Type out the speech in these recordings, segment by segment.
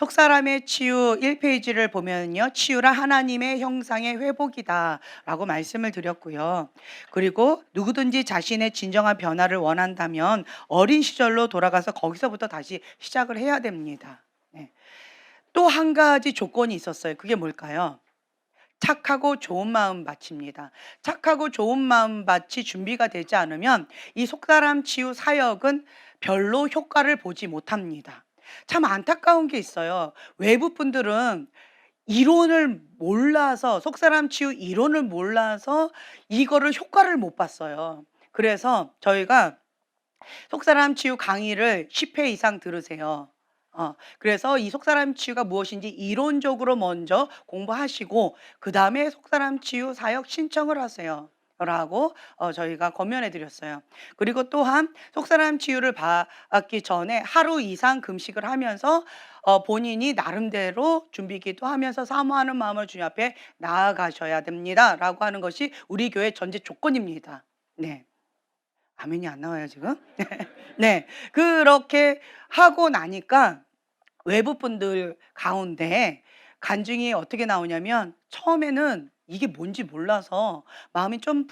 속사람의 치유 1페이지를 보면요. 치유란 하나님의 형상의 회복이다라고 말씀을 드렸고요. 그리고 누구든지 자신의 진정한 변화를 원한다면 어린 시절로 돌아가서 거기서부터 다시 시작을 해야 됩니다. 네. 또 한 가지 조건이 있었어요. 그게 뭘까요? 착하고 좋은 마음밭입니다. 착하고 좋은 마음밭이 준비가 되지 않으면 이 속사람 치유 사역은 별로 효과를 보지 못합니다. 참 안타까운 게 있어요. 외부 분들은 이론을 몰라서 속사람 치유 이론을 몰라서 이거를 효과를 못 봤어요. 그래서 저희가 속사람 치유 강의를 10회 이상 들으세요. 그래서 이 속사람 치유가 무엇인지 이론적으로 먼저 공부하시고 그다음에 속사람 치유 사역 신청을 하세요. 라고 저희가 권면해 드렸어요. 그리고 또한 속사람 치유를 받기 전에 하루 이상 금식을 하면서 본인이 나름대로 준비기도 하면서 사모하는 마음을 주님 앞에 나아가셔야 됩니다라고 하는 것이 우리 교회 전제 조건입니다. 네. 아멘이 안 나와요 지금? 네. 그렇게 하고 나니까 외부 분들 가운데 간증이 어떻게 나오냐면 처음에는 이게 뭔지 몰라서 마음이 좀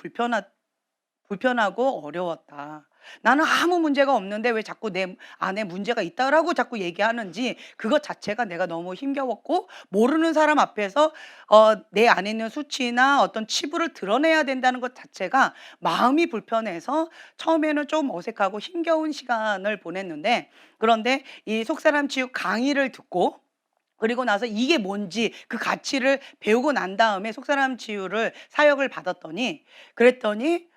불편하고 어려웠다. 나는 아무 문제가 없는데 왜 자꾸 내 안에 문제가 있다라고 자꾸 얘기하는지 그것 자체가 내가 너무 힘겨웠고 모르는 사람 앞에서 내 안에 있는 수치나 어떤 치부를 드러내야 된다는 것 자체가 마음이 불편해서 처음에는 좀 어색하고 힘겨운 시간을 보냈는데 그런데 이 속사람 치유 강의를 듣고 그리고 나서 이게 뭔지 그 가치를 배우고 난 다음에 속사람 치유를 사역을 받았더니 그랬더니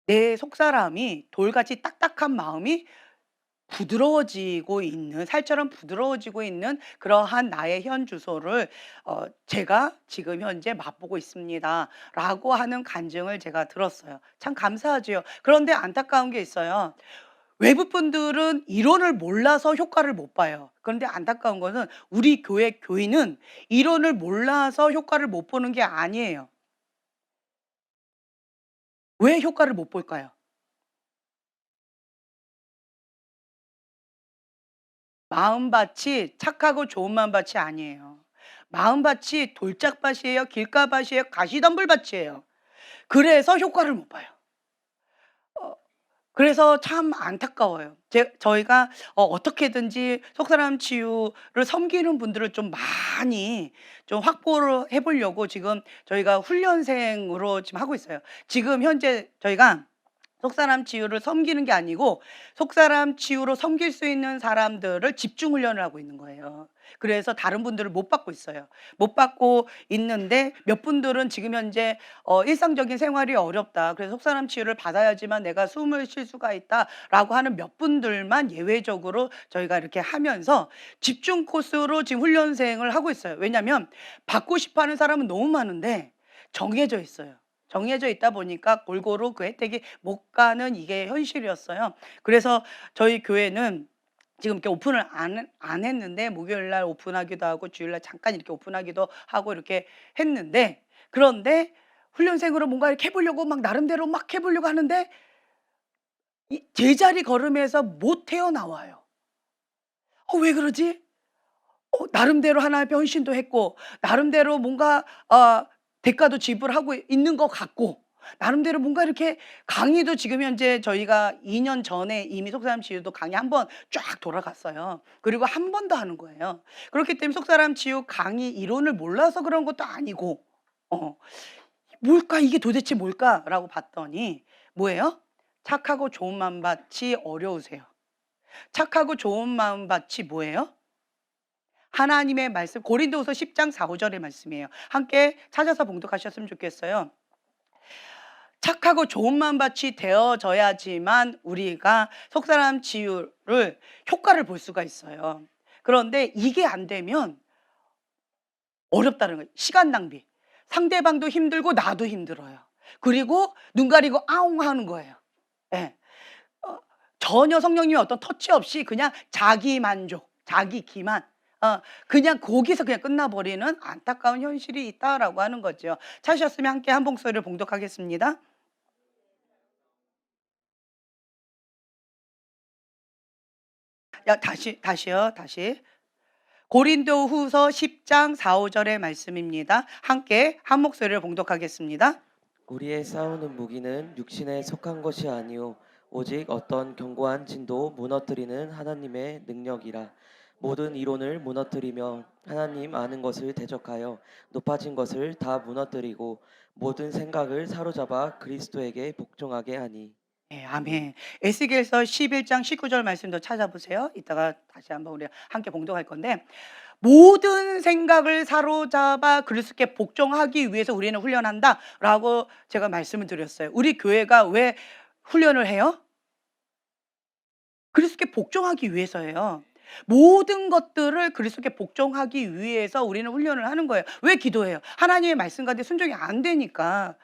내 속사람이 돌같이 딱딱한 마음이 부드러워지고 있는 살처럼 부드러워지고 있는 그러한 나의 현 주소를 제가 지금 현재 맛보고 있습니다라고 하는 간증을 제가 들었어요. 참 감사하지요. 그런데 안타까운 게 있어요. 외부 분들은 이론을 몰라서 효과를 못 봐요. 그런데 안타까운 거는 우리 교회 교인은 이론을 몰라서 효과를 못 보는 게 아니에요. 왜 효과를 못 볼까요? 마음밭이 착하고 좋은 마음밭이 아니에요. 마음밭이 돌짝밭이에요. 길가밭이에요. 가시덤불밭이에요. 그래서 효과를 못 봐요. 어 그래서 참 안타까워요. 저희가 어떻게든지 속사람 치유를 섬기는 분들을 좀 많이 좀 확보를 해 보려고 지금 저희가 훈련생으로 지금 하고 있어요. 지금 현재 저희가 속사람 치유를 섬기는 게 아니고 속사람 치유로 섬길 수 있는 사람들을 집중 훈련을 하고 있는 거예요. 그래서 다른 분들을 못 받고 있어요. 못 받고 있는데 몇 분들은 지금 현재 "일상적인 생활이 어렵다. 그래서 속사람 치유를 받아야지만 내가 숨을 쉴 수가 있다."라고 하는 몇 분들만 예외적으로 저희가 이렇게 하면서 집중 코스로 지금 훈련생을 하고 있어요. 왜냐하면 받고 싶어 하는 사람은 너무 많은데 정해져 있어요. 정해져 있다 보니까 골고루 그 혜택이 못 가는 이게 현실이었어요. 그래서 저희 교회는 지금 이렇게 오픈을 안 했는데 목요일 날 오픈하기도 하고 주일 날 잠깐 이렇게 오픈하기도 하고 이렇게 했는데 그런데 훈련생으로 뭔가 이렇게 해 보려고 막 나름대로 막 해 보려고 하는데 이 제자리 걸음에서 못 헤어나와요. 왜 그러지? 나름대로 하나의 변신도 했고 나름대로 뭔가 대가도 지불하고 있는 것 같고 나름대로 뭔가 이렇게 강의도 지금 현재 저희가 2년 전에 이미 속사람 치유도 강의 한 번 쫙 돌아갔어요. 그리고 한 번 더 하는 거예요. 그렇기 때문에 속사람 치유 강의 이론을 몰라서 그런 것도 아니고 어 '뭘까? 이게 도대체 뭘까?'라고 봤더니 뭐예요? 착하고 좋은 마음밭이 어려우세요. 착하고 좋은 마음밭이 뭐예요? 하나님의 말씀 고린도후서 10장 4-5 절의 말씀이에요. 함께 찾아서 봉독하셨으면 좋겠어요. 착하고 좋은 마음밭이 되어져야지만 우리가 속사람 치유를 효과를 볼 수가 있어요. 그런데 이게 안 되면 어렵다는 거예요. 시간 낭비. 상대방도 힘들고 나도 힘들어요. 그리고 눈 가리고 아웅 하는 거예요. 예. 어 전혀 성령님의 어떤 터치 없이 그냥 자기 만족, 자기 기만 그냥 거기서 그냥 끝나 버리는 안타까운 현실이 있다라고 하는 거죠. 찾으셨으면 함께 한 목소리를 봉독하겠습니다. 다시요. 다시. 고린도후서 10장 4, 5절의 말씀입니다. 함께 한 목소리를 봉독하겠습니다. 우리의 싸우는 무기는 육신에 속한 것이 아니요 오직 어떤 견고한 진도 무너뜨리는 하나님의 능력이라. 모든 이론을 무너뜨리며 하나님 아는 것을 대적하여 높아진 것을 다 무너뜨리고 모든 생각을 사로잡아 그리스도에게 복종하게 하니. 네, 아멘. 에스겔서 11장 19절 말씀도 찾아보세요. 이따가 다시 한번 우리 함께 봉독할 건데, 모든 생각을 사로잡아 그리스도께 복종하기 위해서 우리는 훈련한다라고 제가 말씀을 드렸어요. 우리 교회가 왜 훈련을 해요? 그리스도께 복종하기 위해서예요. 모든 것들을 그리스도께 복종하기 위해서 우리는 훈련을 하는 거예요. 왜 기도해요? 하나님의 말씀 가운데 순종이 안 되니까.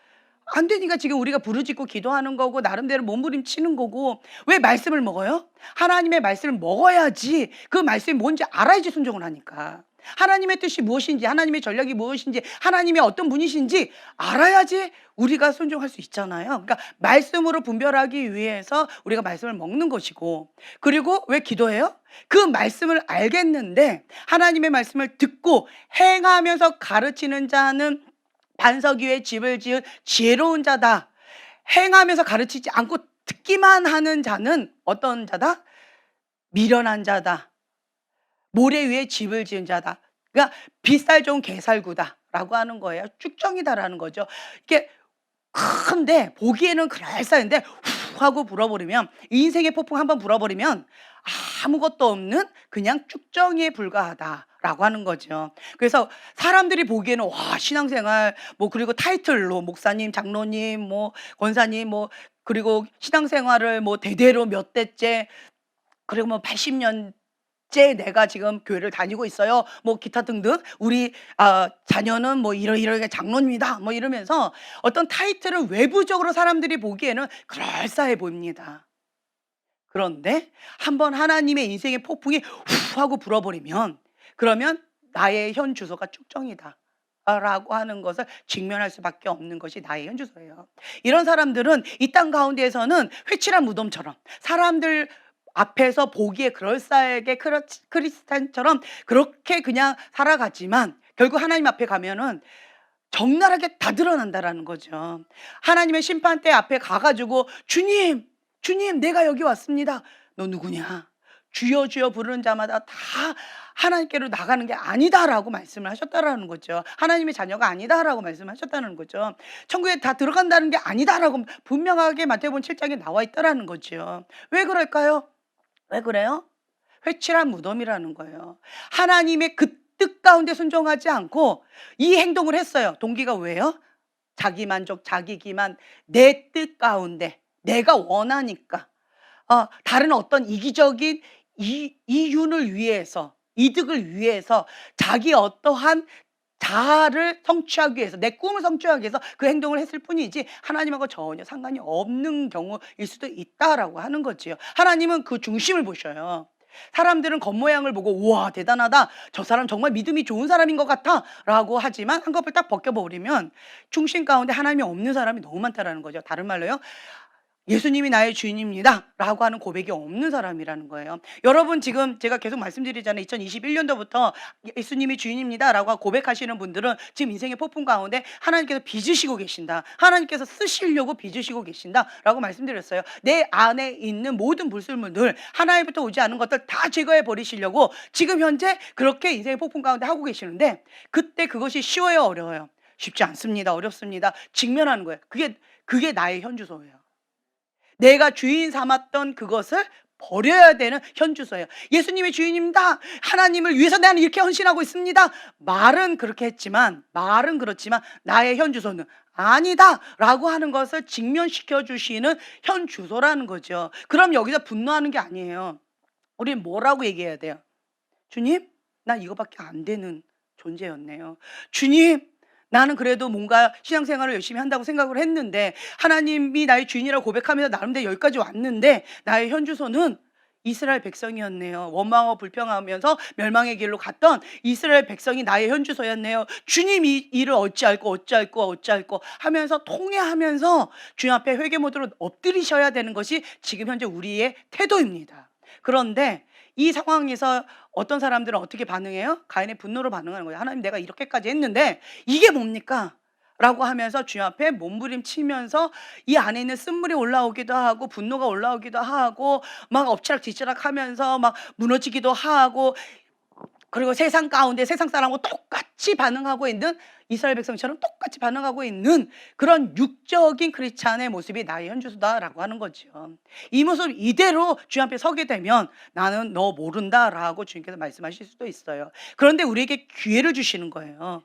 안 되니까 지금 우리가 부르짖고 기도하는 거고 나름대로 몸부림치는 거고. 왜 말씀을 먹어요? 하나님의 말씀을 먹어야지 그 말씀이 뭔지 알아야지 순종을 하니까. 하나님의 뜻이 무엇인지, 하나님의 전략이 무엇인지, 하나님이 어떤 분이신지 알아야지 우리가 순종할 수 있잖아요. 그러니까 말씀으로 분별하기 위해서 우리가 말씀을 먹는 것이고, 그리고 왜 기도해요? 그 말씀을 알겠는데 하나님의 말씀을 듣고 행하면서 가르치는 자는 반석 위에 집을 지은 지혜로운 자다. 행하면서 가르치지 않고 듣기만 하는 자는 어떤 자다? 미련한 자다. 모래 위에 집을 지은 자다. 그러니까 빗살 좋은 개살구다라고 하는 거예요. 쭉정이다라는 거죠. 이게 큰데 보기에는 그럴싸한데 후 하고 불어버리면, 인생의 폭풍 한번 불어버리면 아무것도 없는 그냥 쭉정이에 불과하다라고 하는 거죠. 그래서 사람들이 보기에는 와, 신앙생활 뭐 그리고 타이틀로 목사님, 장로님, 뭐 권사님, 뭐 그리고 신앙생활을 뭐 대대로 몇 대째, 그리고 뭐 80년째 내가 지금 교회를 다니고 있어요. 뭐 기타 등등. 우리 자녀는 뭐 이러이러하게 장로입니다. 뭐 이러면서 어떤 타이틀은 외부적으로 사람들이 보기에는 그럴싸해 보입니다. 그런데 한번 하나님의 인생의 폭풍이 후 하고 불어버리면, 그러면 나의 현 주소가 쭉정이다 라고 하는 것을 직면할 수밖에 없는 것이 나의 현 주소예요. 이런 사람들은 이 땅 가운데에서는 회칠한 무덤처럼 사람들 앞에서 보기에 그럴싸하게 크리스찬처럼 그렇게 그냥 살아가지만 결국 하나님 앞에 가면은 적나라하게 다 드러난다라는 거죠. 하나님의 심판대 앞에 가가지고 주님, 주님, 내가 여기 왔습니다. 너 누구냐? 주여 주여 부르는 자마다 다 하나님께로 나가는 게 아니다라고 말씀을 하셨다라는 거죠. 하나님의 자녀가 아니다라고 말씀하셨다는 거죠. 천국에 다 들어간다는 게 아니다라고 분명하게 마태복음 7장에 나와 있다라는 거죠. 왜 그럴까요? 왜 그래요? 회칠한 무덤이라는 거예요. 하나님의 그 뜻 가운데 순종하지 않고 이 행동을 했어요. 동기가 왜요? 자기 만족, 자기 기만, 내 뜻 가운데 내가 원하니까, 다른 어떤 이기적인 이윤을 위해서, 이득을 위해서, 자기 어떠한 자아를 성취하기 위해서, 내 꿈을 성취하기 위해서 그 행동을 했을 뿐이지 하나님하고 전혀 상관이 없는 경우일 수도 있다라고 하는 거지요. 하나님은 그 중심을 보셔요. 사람들은 겉모양을 보고 우와 대단하다, 저 사람 정말 믿음이 좋은 사람인 것 같아 라고 하지만 한꺼풀 딱 벗겨버리면 중심 가운데 하나님이 없는 사람이 너무 많다라는 거죠. 다른 말로요, 예수님이 나의 주인입니다 라고 하는 고백이 없는 사람이라는 거예요. 여러분 지금 제가 계속 말씀드리잖아요. 2021년도부터 예수님이 주인입니다 라고 고백하시는 분들은 지금 인생의 폭풍 가운데 하나님께서 빚으시고 계신다, 하나님께서 쓰시려고 빚으시고 계신다 라고 말씀드렸어요. 내 안에 있는 모든 불순물들, 하나님부터 오지 않은 것들 다 제거해 버리시려고 지금 현재 그렇게 인생의 폭풍 가운데 하고 계시는데, 그때 그것이 쉬워요, 어려워요? 쉽지 않습니다. 어렵습니다. 직면하는 거예요. 그게 나의 현주소예요. 내가 주인 삼았던 그것을 버려야 되는 현주소예요. 예수님이 주인입니다, 하나님을 위해서 나는 이렇게 헌신하고 있습니다, 말은 그렇게 했지만, 말은 그렇지만 나의 현주소는 아니다 라고 하는 것을 직면시켜 주시는 현주소라는 거죠. 그럼 여기서 분노하는 게 아니에요. 우리는 뭐라고 얘기해야 돼요? 주님, 나 이거밖에 안 되는 존재였네요. 주님, 나는 그래도 뭔가 신앙생활을 열심히 한다고 생각을 했는데, 하나님이 나의 주인이라고 고백하면서 나름대로 여기까지 왔는데 나의 현주소는 이스라엘 백성이었네요. 원망하고 불평하면서 멸망의 길로 갔던 이스라엘 백성이 나의 현주소였네요. 주님, 이 일을 어찌할꼬 하면서 통회하면서 주님 앞에 회개 모드로 엎드리셔야 되는 것이 지금 현재 우리의 태도입니다. 그런데 이 상황에서 어떤 사람들은 어떻게 반응해요? 가인의 분노로 반응하는 거예요. 하나님 내가 이렇게까지 했는데 이게 뭡니까? 라고 하면서 주님 앞에 몸부림치면서 이 안에 있는 쓴물이 올라오기도 하고 분노가 올라오기도 하고 막 엎치락뒤치락 하면서 막 무너지기도 하고, 그리고 세상 가운데 세상 사람하고 똑같이 반응하고 있는, 이스라엘 백성처럼 똑같이 반응하고 있는 그런 육적인 크리스찬의 모습이 나의 현주소다라고 하는 거죠. 이 모습 이대로 주님 앞에 서게 되면 나는 너 모른다라고 주님께서 말씀하실 수도 있어요. 그런데 우리에게 기회를 주시는 거예요.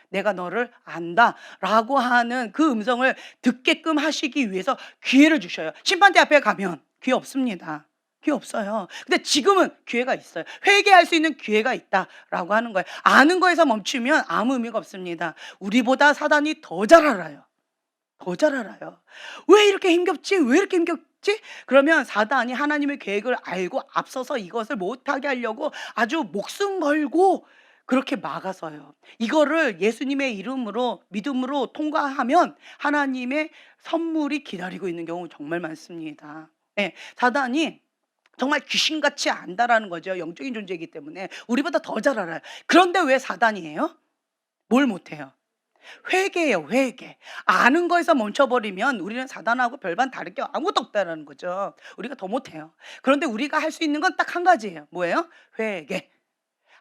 내가 너를 안다라고 하는 그 음성을 듣게끔 하시기 위해서 기회를 주셔요. 심판대 앞에 가면 기회 없습니다. 기회 없어요. 근데 지금은 기회가 있어요. 회개할 수 있는 기회가 있다라고 하는 거예요. 아는 거에서 멈추면 아무 의미가 없습니다. 우리보다 사단이 더 잘 알아요. 더 잘 알아요. 왜 이렇게 힘겹지? 왜 이렇게 힘겹지? 그러면 사단이 하나님의 계획을 알고 앞서서 이것을 못하게 하려고 아주 목숨 걸고 그렇게 막아서요. 이거를 예수님의 이름으로 믿음으로 통과하면 하나님의 선물이 기다리고 있는 경우 정말 많습니다. 네, 사단이 정말 귀신같이 안다라는 거죠. 영적인 존재이기 때문에 우리보다 더 잘 알아요. 그런데 왜 사단이에요? 뭘 못해요? 회개예요, 회개. 아는 거에서 멈춰버리면 우리는 사단하고 별반 다를 게 아무것도 없다라는 거죠. 우리가 더 못해요. 그런데 우리가 할 수 있는 건 딱 한 가지예요. 뭐예요? 회개.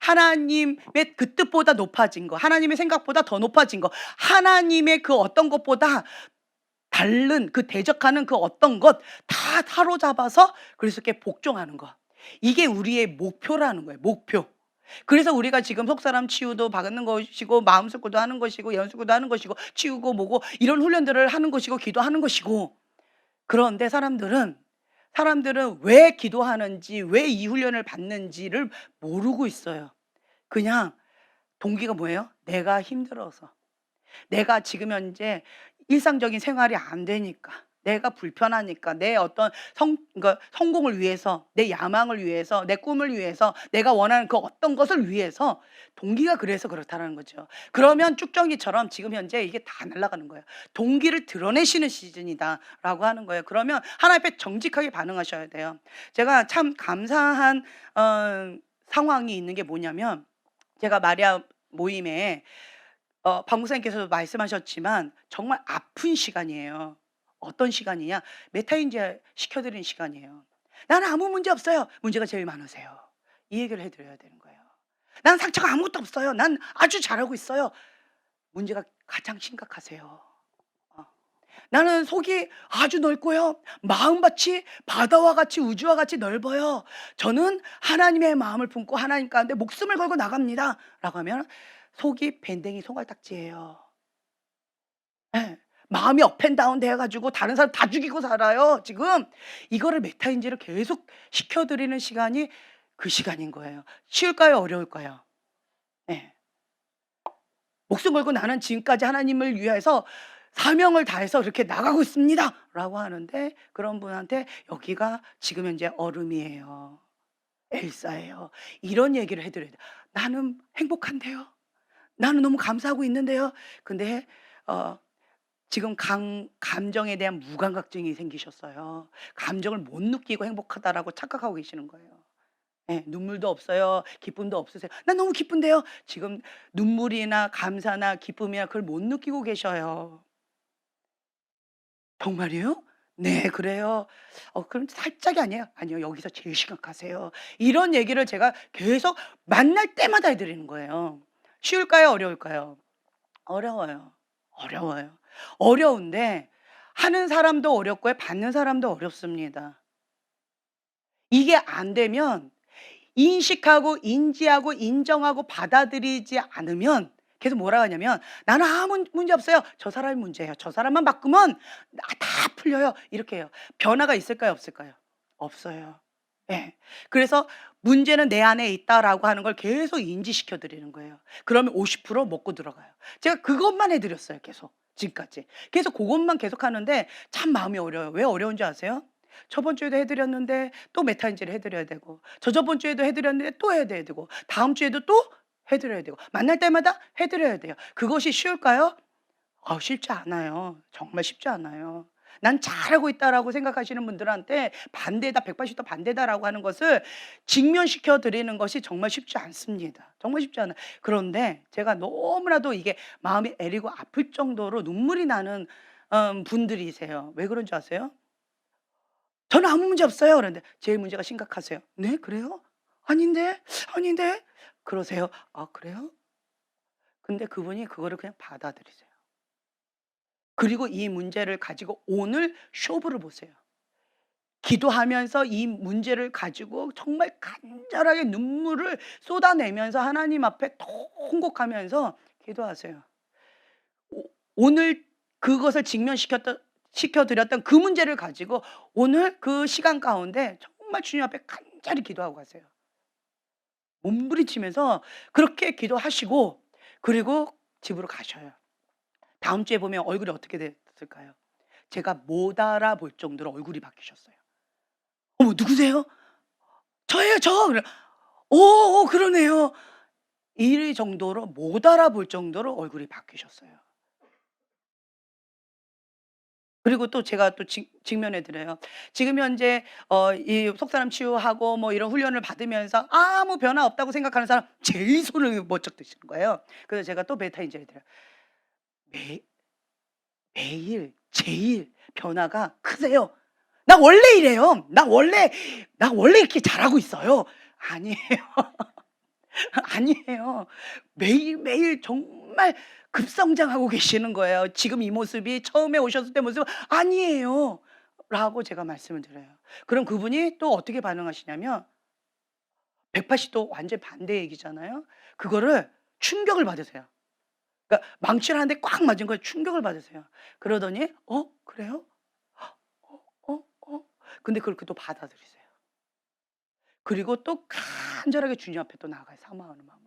하나님의 그 뜻보다 높아진 거, 하나님의 생각보다 더 높아진 거, 하나님의 그 어떤 것보다 다른 그 대적하는 그 어떤 것 다 사로잡아서 그리스도께 복종하는 것. 이게 우리의 목표라는 거예요. 목표. 그래서 우리가 지금 속사람 치유도 받는 것이고 마음술구도 하는 것이고 연술구도 하는 것이고 치우고 뭐고 이런 훈련들을 하는 것이고 기도하는 것이고, 그런데 사람들은 왜 기도하는지 왜 이 훈련을 받는지를 모르고 있어요. 그냥 동기가 뭐예요? 내가 힘들어서. 내가 지금 현재 일상적인 생활이 안 되니까, 내가 불편하니까, 내 어떤 그러니까 성공을 위해서, 내 야망을 위해서, 내 꿈을 위해서, 내가 원하는 그 어떤 것을 위해서, 동기가 그래서 그렇다는 거죠. 그러면 쭉정이처럼 지금 현재 이게 다 날아가는 거예요. 동기를 드러내시는 시즌이다라고 하는 거예요. 그러면 하나님 앞에 정직하게 반응하셔야 돼요. 제가 참 감사한 상황이 있는 게 뭐냐면, 제가 마리아 모임에 박 목사님께서도 말씀하셨지만 정말 아픈 시간이에요. 어떤 시간이냐? 메타인지 시켜드리는 시간이에요. 나는 아무 문제 없어요. 문제가 제일 많으세요. 이 얘기를 해드려야 되는 거예요. 난 상처가 아무것도 없어요. 난 아주 잘하고 있어요. 문제가 가장 심각하세요. 어. 나는 속이 아주 넓고요. 마음밭이 바다와 같이 우주와 같이 넓어요. 저는 하나님의 마음을 품고 하나님 가운데 목숨을 걸고 나갑니다. 라고 하면 속이 밴댕이 소갈딱지예요. 예. 마음이 업앤다운 돼 가지고 다른 사람 다 죽이고 살아요 지금. 이거를 메타인지를 계속 시켜드리는 시간이 그 시간인 거예요. 쉬울까요? 어려울까요? 예. 목숨 걸고 나는 지금까지 하나님을 위해서 사명을 다해서 이렇게 나가고 있습니다. 라고 하는데 그런 분한테 여기가 지금 현재 얼음이에요. 엘사예요. 이런 얘기를 해드려야 돼요. 나는 행복한데요. 나는 너무 감사하고 있는데요. 근데 지금 감정에 대한 무감각증이 생기셨어요. 감정을 못 느끼고 행복하다라고 착각하고 계시는 거예요. 예, 눈물도 없어요. 기쁨도 없으세요. 난 너무 기쁜데요. 지금 눈물이나 감사나 기쁨이나 그걸 못 느끼고 계셔요. 정말이요? 네, 그래요. 그럼 살짝이 아니에요. 아니요, 여기서 제일 심각하세요. 이런 얘기를 제가 계속 만날 때마다 해드리는 거예요. 쉬울까요? 어려울까요? 어려워요. 어려워요. 어려운데 하는 사람도 어렵고요. 받는 사람도 어렵습니다. 이게 안 되면 인식하고 인지하고 인정하고 받아들이지 않으면 계속 뭐라 하냐면 나는 아무 문제 없어요. 저 사람이 문제예요. 저 사람만 바꾸면 다 풀려요. 이렇게 해요. 변화가 있을까요? 없을까요? 없어요. 예. 그래서 문제는 내 안에 있다라고 하는 걸 계속 인지시켜 드리는 거예요. 그러면 50% 먹고 들어가요. 제가 그것만 해 드렸어요, 계속. 지금까지. 계속 그것만 계속 하는데 참 마음이 어려워요. 왜 어려운지 아세요? 저번 주에도 해 드렸는데 또 메타인지를 해 드려야 되고, 저저번 주에도 해 드렸는데 또 해야 되고, 다음 주에도 또 해 드려야 되고, 만날 때마다 해 드려야 돼요. 그것이 쉬울까요? 쉽지 않아요. 정말 쉽지 않아요. 난 잘하고 있다라고 생각하시는 분들한테 반대다, 180도 반대다라고 하는 것을 직면시켜 드리는 것이 정말 쉽지 않습니다. 정말 쉽지 않아요. 그런데 제가 너무나도 이게 마음이 애리고 아플 정도로 눈물이 나는 분들이세요. 왜 그런 줄 아세요? "저는 아무 문제 없어요." 그러는데 "제일 문제가 심각하세요." "네? 그래요? 아닌데, 아닌데." 그러세요. "아 그래요?" 근데 그분이 그거를 그냥 받아들이세요. 그리고 이 문제를 가지고 오늘 쇼부를 보세요. 기도하면서 이 문제를 가지고 정말 간절하게 눈물을 쏟아내면서 하나님 앞에 통곡하면서 기도하세요. 오늘 그것을 직면시켰던 시켜 드렸던 그 문제를 가지고 오늘 그 시간 가운데 정말 주님 앞에 간절히 기도하고 가세요. 몸부림치면서 그렇게 기도하시고 그리고 집으로 가셔요. 다음 주에 보면 얼굴이 어떻게 됐을까요? 제가 못 알아볼 정도로 얼굴이 바뀌셨어요. "어머 누구세요?" "저예요 저." 그래 그러네요." 이 정도로 못 알아볼 정도로 얼굴이 바뀌셨어요. 그리고 또 제가 또 직면해 드려요. 지금 현재 이 속사람 치유하고 뭐 이런 훈련을 받으면서 아무 변화 없다고 생각하는 사람 제일 손을 번쩍 드시는 거예요. 그래서 제가 또 메타 인지를 드려요. 매 매일 제일 변화가 크세요. "나 원래 이래요. 나 원래 이렇게 잘하고 있어요." 아니에요. 아니에요. 매일매일 정말 급성장하고 계시는 거예요. 지금 이 모습이 처음에 오셨을 때 모습 아니에요. 라고 제가 말씀을 드려요. 그럼 그분이 또 어떻게 반응하시냐면 180도 완전 반대 얘기잖아요. 그거를 충격을 받으세요. 그러니까 망치를 하는데 꽉 맞은 거에 충격을 받으세요. 그러더니 "어 그래요? 어?" 근데 그걸 또 받아들이세요. 그리고 또 간절하게 주님 앞에 또 나아가요, 사모하는 마음으로.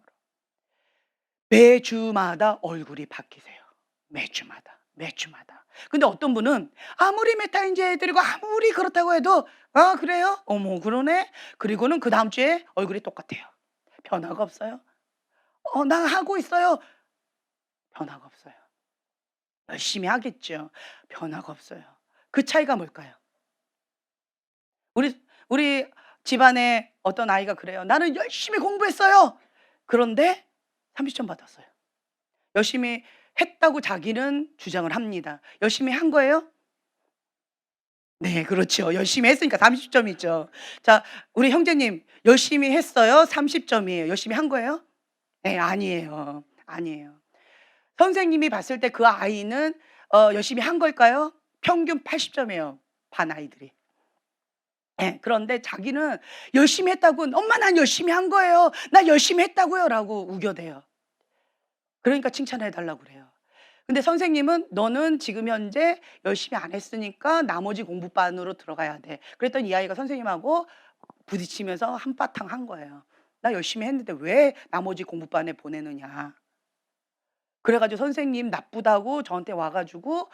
매주마다 얼굴이 바뀌세요. 매주마다, 매주마다. 근데 어떤 분은 아무리 메타인지 해 드리고 아무리 그렇다고 해도 "아 그래요? 어머 그러네." 그리고는 그다음 주에 얼굴이 똑같아요. 변화가 없어요. 나 하고 있어요." 변화가 없어요. 열심히 하겠죠. 변화가 없어요. 그 차이가 뭘까요? 우리 집안에 어떤 아이가 그래요. "나는 열심히 공부했어요." 그런데 30점 받았어요. 열심히 했다고 자기는 주장을 합니다. 열심히 한 거예요? 네 그렇죠. 열심히 했으니까 30 점이죠. 자 우리 형제님 열심히 했어요? 30 점이에요. 열심히 한 거예요? 네 아니에요. 아니에요. 선생님이 봤을 때 그 아이는 열심히 한 걸까요? 평균 80 점이에요, 반 아이들이. 예. 그런데 자기는 열심히 했다고 "엄마 난 열심히 한 거예요. 나 열심히 했다고요."라고 우겨대요. 그러니까 칭찬해 달라고 그래요. 근데 선생님은 "너는 지금 현재 열심히 안 했으니까 나머지 공부반으로 들어가야 돼." 그랬더니 이 아이가 선생님하고 부딪히면서 한바탕 한 거예요. "나 열심히 했는데 왜 나머지 공부반에 보내느냐." 그래 가지고 선생님 나쁘다고 저한테 와 가지고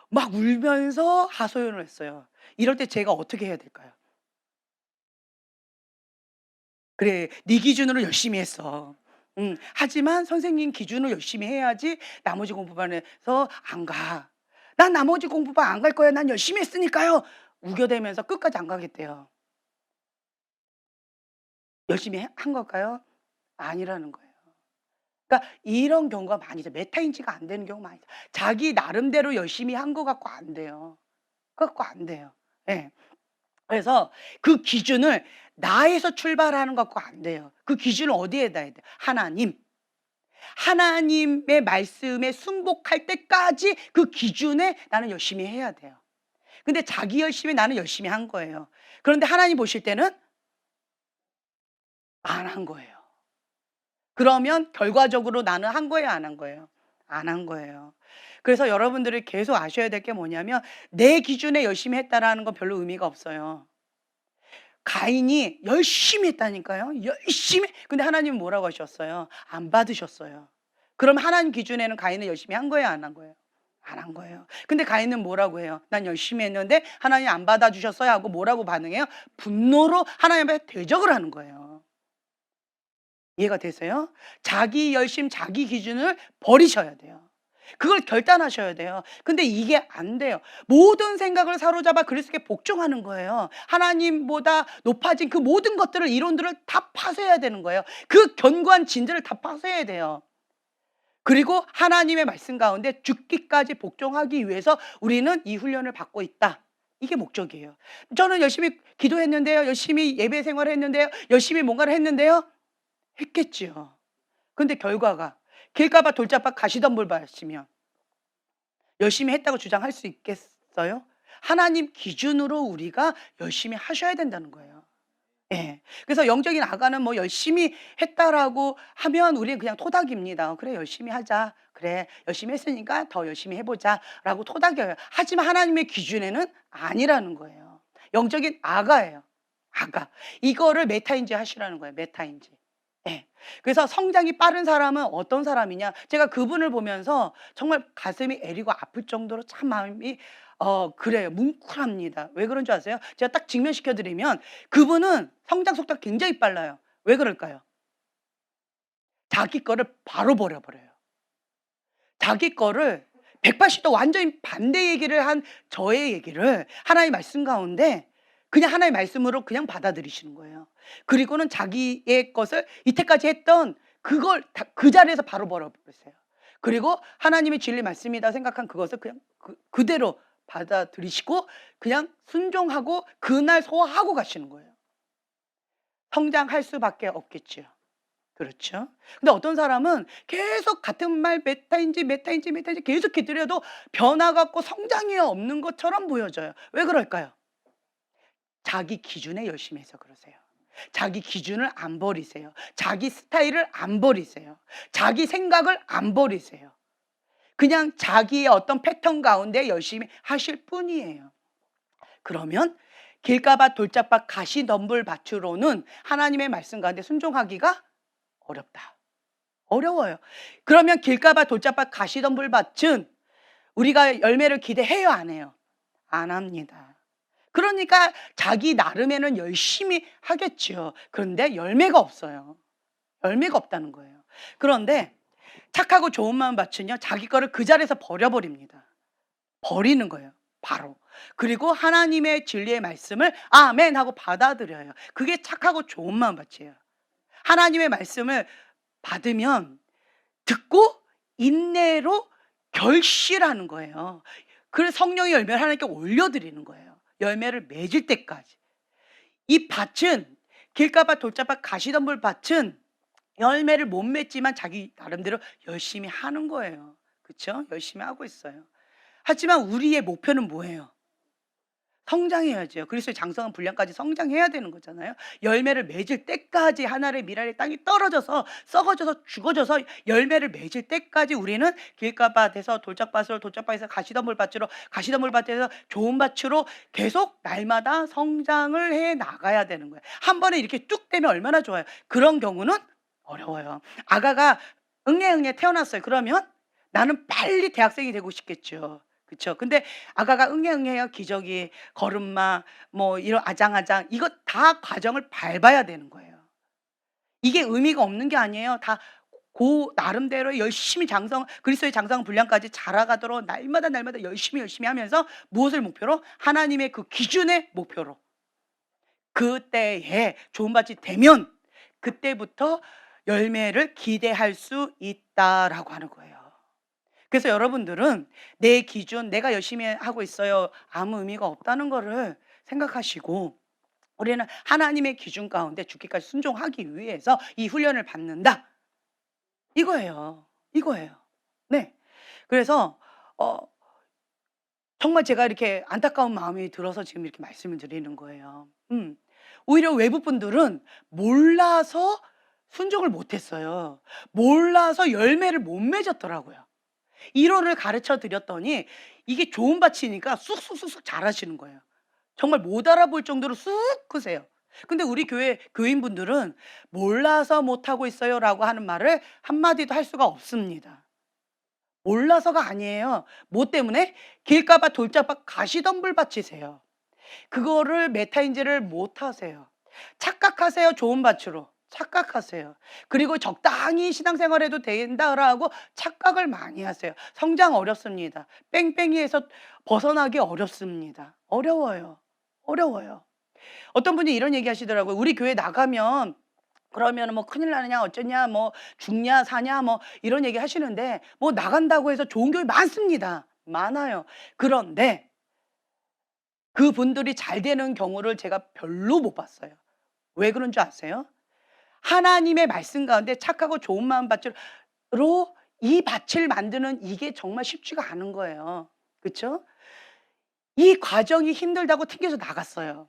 막 울면서 하소연을 했어요. 이럴 때 제가 어떻게 해야 될까요? "그래. 네 기준으로 열심히 했어. 하지만 선생님 기준으로 열심히 해야지 나머지 공부반에서 안 가. 난 나머지 공부반 안 갈 거예요. 난 열심히 했으니까요." 우겨대면서 끝까지 안 가겠대요. 열심히 한 걸까요? 아니라는 거예요. 그러니까 이런 경우가 많이 있어요. 메타인지가 안 되는 경우 많이 있어요. 자기 나름대로 열심히 한 것 같고 안 돼요. 그거 갖고 안 돼요. 예. 그래서 그 기준을 나에서 출발하는 것 갖고 안 돼요. 그 기준을 어디에다 해야 돼요? 하나님. 하나님의 말씀에 순복할 때까지 그 기준에 나는 열심히 해야 돼요. 근데 자기 열심히 나는 열심히 한 거예요. 그런데 하나님 보실 때는 안 한 거예요. 그러면 결과적으로 나는 한 거예요, 안 한 거예요? 안 한 거예요. 그래서 여러분들이 계속 아셔야 될 게 뭐냐면 내 기준에 열심히 했다라는 건 별로 의미가 없어요. 가인이 열심히 했다니까요. 열심히. 근데 하나님은 뭐라고 하셨어요? 안 받으셨어요. 그럼 하나님 기준에는 가인은 열심히 한 거예요, 안 한 거예요? 안 한 거예요. 근데 가인은 뭐라고 해요? "난 열심히 했는데 하나님 안 받아주셨어요." 하고 뭐라고 반응해요? 분노로 하나님 앞에 대적을 하는 거예요. 이해가 되세요? 자기 열심, 자기 기준을 버리셔야 돼요. 그걸 결단하셔야 돼요. 근데 이게 안 돼요. 모든 생각을 사로잡아 그리스도께 복종하는 거예요. 하나님보다 높아진 그 모든 것들을, 이론들을 다 파쇄해야 되는 거예요. 그 견고한 진리를 다 파쇄해야 돼요. 그리고 하나님의 말씀 가운데 죽기까지 복종하기 위해서 우리는 이 훈련을 받고 있다. 이게 목적이에요. 저는 열심히 기도했는데요. 열심히 예배 생활했는데요. 열심히 뭔가를 했는데요. 했겠지요. 근데 결과가 길가봐 돌짝밭 가시덤불 밭이면 열심히 했다고 주장할 수 있겠어요? 하나님 기준으로 우리가 열심히 하셔야 된다는 거예요. 예. 그래서 영적인 아가는 뭐 열심히 했다라고 하면 우리는 그냥 토닥입니다. 그래, 열심히 하자. 그래, 열심히 했으니까 더 열심히 해보자라고 토닥여요. 하지만 하나님의 기준에는 아니라는 거예요. 영적인 아가예요. 아가. 이거를 메타인지 하시라는 거예요. 메타인지. 예. 그래서 성장이 빠른 사람은 어떤 사람이냐? 제가 그분을 보면서 정말 가슴이 애리고 아플 정도로 참 마음이 그래요. 뭉클합니다. 왜 그런 줄 아세요? 제가 딱 직면시켜 드리면 그분은 성장 속도가 굉장히 빨라요. 왜 그럴까요? 자기 거를 바로 버려버려요. 자기 거를 180도 완전히 반대 얘기를 한 저의 얘기를 하나님의 말씀 가운데 그냥 하나님의 말씀으로 그냥 받아들이시는 거예요. 그리고는 자기의 것을 이때까지 했던 그걸 다 그 자리에서 바로 버려버리세요. 그리고 하나님의 진리 말씀이다 생각한 그것을 그냥 그대로 받아들이시고 그냥 순종하고 그날 소화하고 가시는 거예요. 성장할 수밖에 없겠죠. 그렇죠. 근데 어떤 사람은 계속 같은 말 메타인지 메타인지 메타인지 계속 기다려도 변화가 없고 성장이 없는 것처럼 보여져요. 왜 그럴까요? 자기 기준에 열심히 해서 그러세요. 자기 기준을 안 버리세요. 자기 스타일을 안 버리세요. 자기 생각을 안 버리세요. 그냥 자기의 어떤 패턴 가운데 열심히 하실 뿐이에요. 그러면 길가밭 돌짝밭 가시덤불 밭으로는 하나님의 말씀 가운데 순종하기가 어렵다. 어려워요. 그러면 길가밭 돌짝밭 가시덤불 밭은 우리가 열매를 기대해요, 안 해요? 안 합니다. 그러니까 자기 나름에는 열심히 하겠지요. 그런데 열매가 없어요. 열매가 없다는 거예요. 그런데 착하고 좋은 마음 밭은요, 자기 거를 그 자리에서 버려버립니다. 버리는 거예요, 바로. 그리고 하나님의 진리의 말씀을 아멘 하고 받아들여요. 그게 착하고 좋은 마음 밭이에요. 하나님의 말씀을 받으면 듣고 인내로 결실하는 거예요. 그래서 성령의 열매를 하나님께 올려드리는 거예요. 열매를 맺을 때까지. 이 밭은 길가밭 돌짝밭 가시덤불 밭은 열매를 못 맺지만 자기 나름대로 열심히 하는 거예요. 그렇죠? 열심히 하고 있어요. 하지만 우리의 목표는 뭐예요? 성장해야죠. 그리스도의 장성한 분량까지 성장해야 되는 거잖아요. 열매를 맺을 때까지 하나의 미랄의 땅이 떨어져서 썩어져서 죽어져서 열매를 맺을 때까지 우리는 길가밭에서 돌짝밭으로, 돌짝밭에서 가시덤불 밭으로, 가시덤불 밭에서 좋은 밭으로 계속 날마다 성장을 해 나가야 되는 거예요. 한 번에 이렇게 뚝 되면 얼마나 좋아요. 그런 경우는 어려워요. 아가가 응애응애 태어났어요. 그러면 나는 빨리 대학생이 되고 싶겠죠. 그쵸? 근데 아가가 응애응애해요. 기저귀, 걸음마, 뭐 이런 아장아장 이거 다 과정을 밟아야 되는 거예요. 이게 의미가 없는 게 아니에요. 다 나름대로 열심히 그리스도의 장성 분량까지 자라가도록 날마다 열심히 하면서 무엇을 목표로? 하나님의 그 기준의 목표로. 그때에 좋은 밭이 되면 그때부터 열매를 기대할 수 있다라고 하는 거예요. 그래서 여러분들은 내 기준, 내가 열심히 하고 있어요. 아무 의미가 없다는 거를 생각하시고 우리는 하나님의 기준 가운데 죽기까지 순종하기 위해서 이 훈련을 받는다. 이거예요. 이거예요. 네. 그래서 정말 제가 이렇게 안타까운 마음이 들어서 지금 이렇게 말씀을 드리는 거예요. 오히려 외부 분들은 몰라서 순종을 못했어요. 몰라서 열매를 못 맺었더라고요. 이론을 가르쳐 드렸더니 이게 좋은 밭이니까 쑥쑥쑥쑥 자라시는 거예요. 정말 못 알아볼 정도로 쑥 크세요. 근데 우리 교회 교인분들은 몰라서 못하고 있어요라고 하는 말을 한마디도 할 수가 없습니다. 몰라서가 아니에요. 뭐 때문에? 길가밭 돌짝밭 가시덤불 밭이세요. 그거를 메타인지를 못하세요. 착각하세요. 좋은 밭으로. 착각하세요. 그리고 적당히 신앙생활해도 된다라고 착각을 많이 하세요. 성장 어렵습니다. 뺑뺑이에서 벗어나기 어렵습니다. 어려워요. 어려워요. 어떤 분이 이런 얘기 하시더라고요. 우리 교회 나가면 그러면은 뭐 큰일 나느냐 어쩌냐 뭐 죽냐 사냐 뭐 이런 얘기 하시는데 뭐 나간다고 해서 좋은 교회 많습니다. 많아요. 그런데 그분들이 잘 되는 경우를 제가 별로 못 봤어요. 왜 그런 줄 아세요? 하나님의 말씀 가운데 착하고 좋은 마음 밭으로 이 밭을 만드는 이게 정말 쉽지가 않은 거예요. 그쵸? 이 과정이 힘들다고 튕겨서 나갔어요.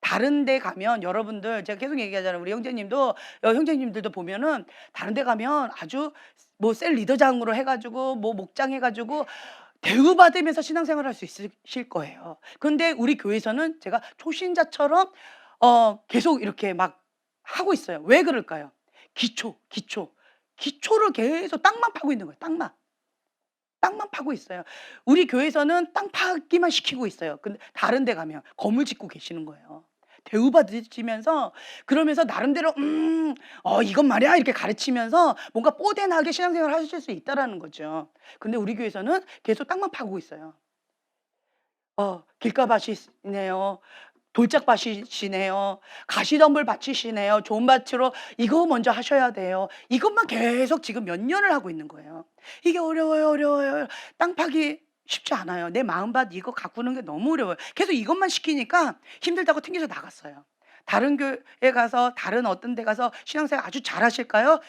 다른 데 가면 여러분들 제가 계속 얘기하잖아요. 우리 형제님도 형제님들도 보면은 다른 데 가면 아주 뭐 셀 리더장으로 해 가지고 뭐 목장 해 가지고 대우받으면서 신앙생활을 할 수 있으실 거예요. 근데 우리 교회에서는 제가 초신자처럼 계속 이렇게 막 하고 있어요. 왜 그럴까요? 기초를 계속 땅만 파고 있는 거예요, 땅만. 땅만 파고 있어요. 우리 교회에서는 땅 파기만 시키고 있어요. 근데 다른 데 가면 건물 짓고 계시는 거예요. 대우받으시면서 그러면서 나름대로 이것 말이야." 이렇게 가르치면서 뭔가 뽀대나게 신앙생활을 하실 수 있다라는 거죠. 근데 우리 교회에서는 계속 땅만 파고 있어요. 길가밭이시네요. 돌짝밭이시네요. 가시덤불 밭이시네요. 좋은 밭으로 이거 먼저 하셔야 돼요. 이것만 계속 지금 몇 년을 하고 있는 거예요. 이게 어려워요, 어려워요. 땅 파기 쉽지 않아요. 내 마음밭 이거 가꾸는 게 너무 어려워요. 계속 이것만 시키니까 힘들다고 튕겨서 나갔어요. 다른 교회에 가서 다른 어떤 데 가서 신앙생활 아주 잘하실까요?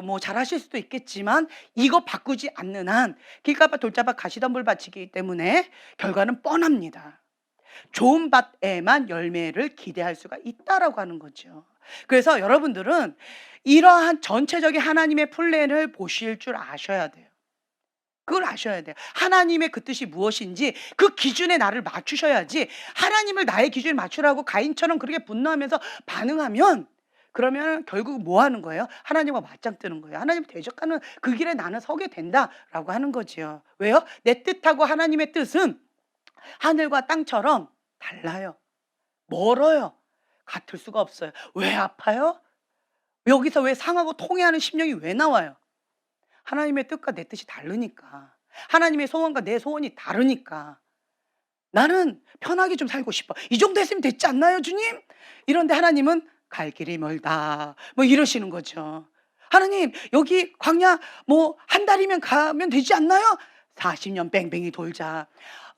뭐 잘하실 수도 있겠지만 이거 바꾸지 않는 한 길가밭 돌짝밭 가시덤불 밭이기 때문에 결과는 뻔합니다. 좋은 밭에만 열매를 기대할 수가 있다라고 하는 거죠. 그래서 여러분들은 이러한 전체적인 하나님의 플랜을 보실 줄 아셔야 돼요. 그걸 아셔야 돼요. 하나님의 그 뜻이 무엇인지 그 기준에 나를 맞추셔야지 하나님을 나의 기준에 맞추라고 가인처럼 그렇게 분노하면서 반응하면 그러면 결국 뭐 하는 거예요? 하나님과 맞짱 뜨는 거예요. 하나님 대적하는 그 길에 나는 서게 된다라고 하는 거지요. 왜요? 내 뜻하고 하나님의 뜻은 하늘과 땅처럼 달라요. 멀어요. 같을 수가 없어요. 왜 아파요? 여기서 왜 상하고 통해하는 심령이 왜 나와요? 하나님의 뜻과 내 뜻이 다르니까. 하나님의 소원과 내 소원이 다르니까. 나는 편하게 좀 살고 싶어. 이 정도 했으면 됐지 않나요, 주님? 이런데 하나님은 갈 길이 멀다. 뭐 이러시는 거죠. 하나님, 여기 광야 뭐 한 달이면 가면 되지 않나요? 40년 뺑뺑이 돌자.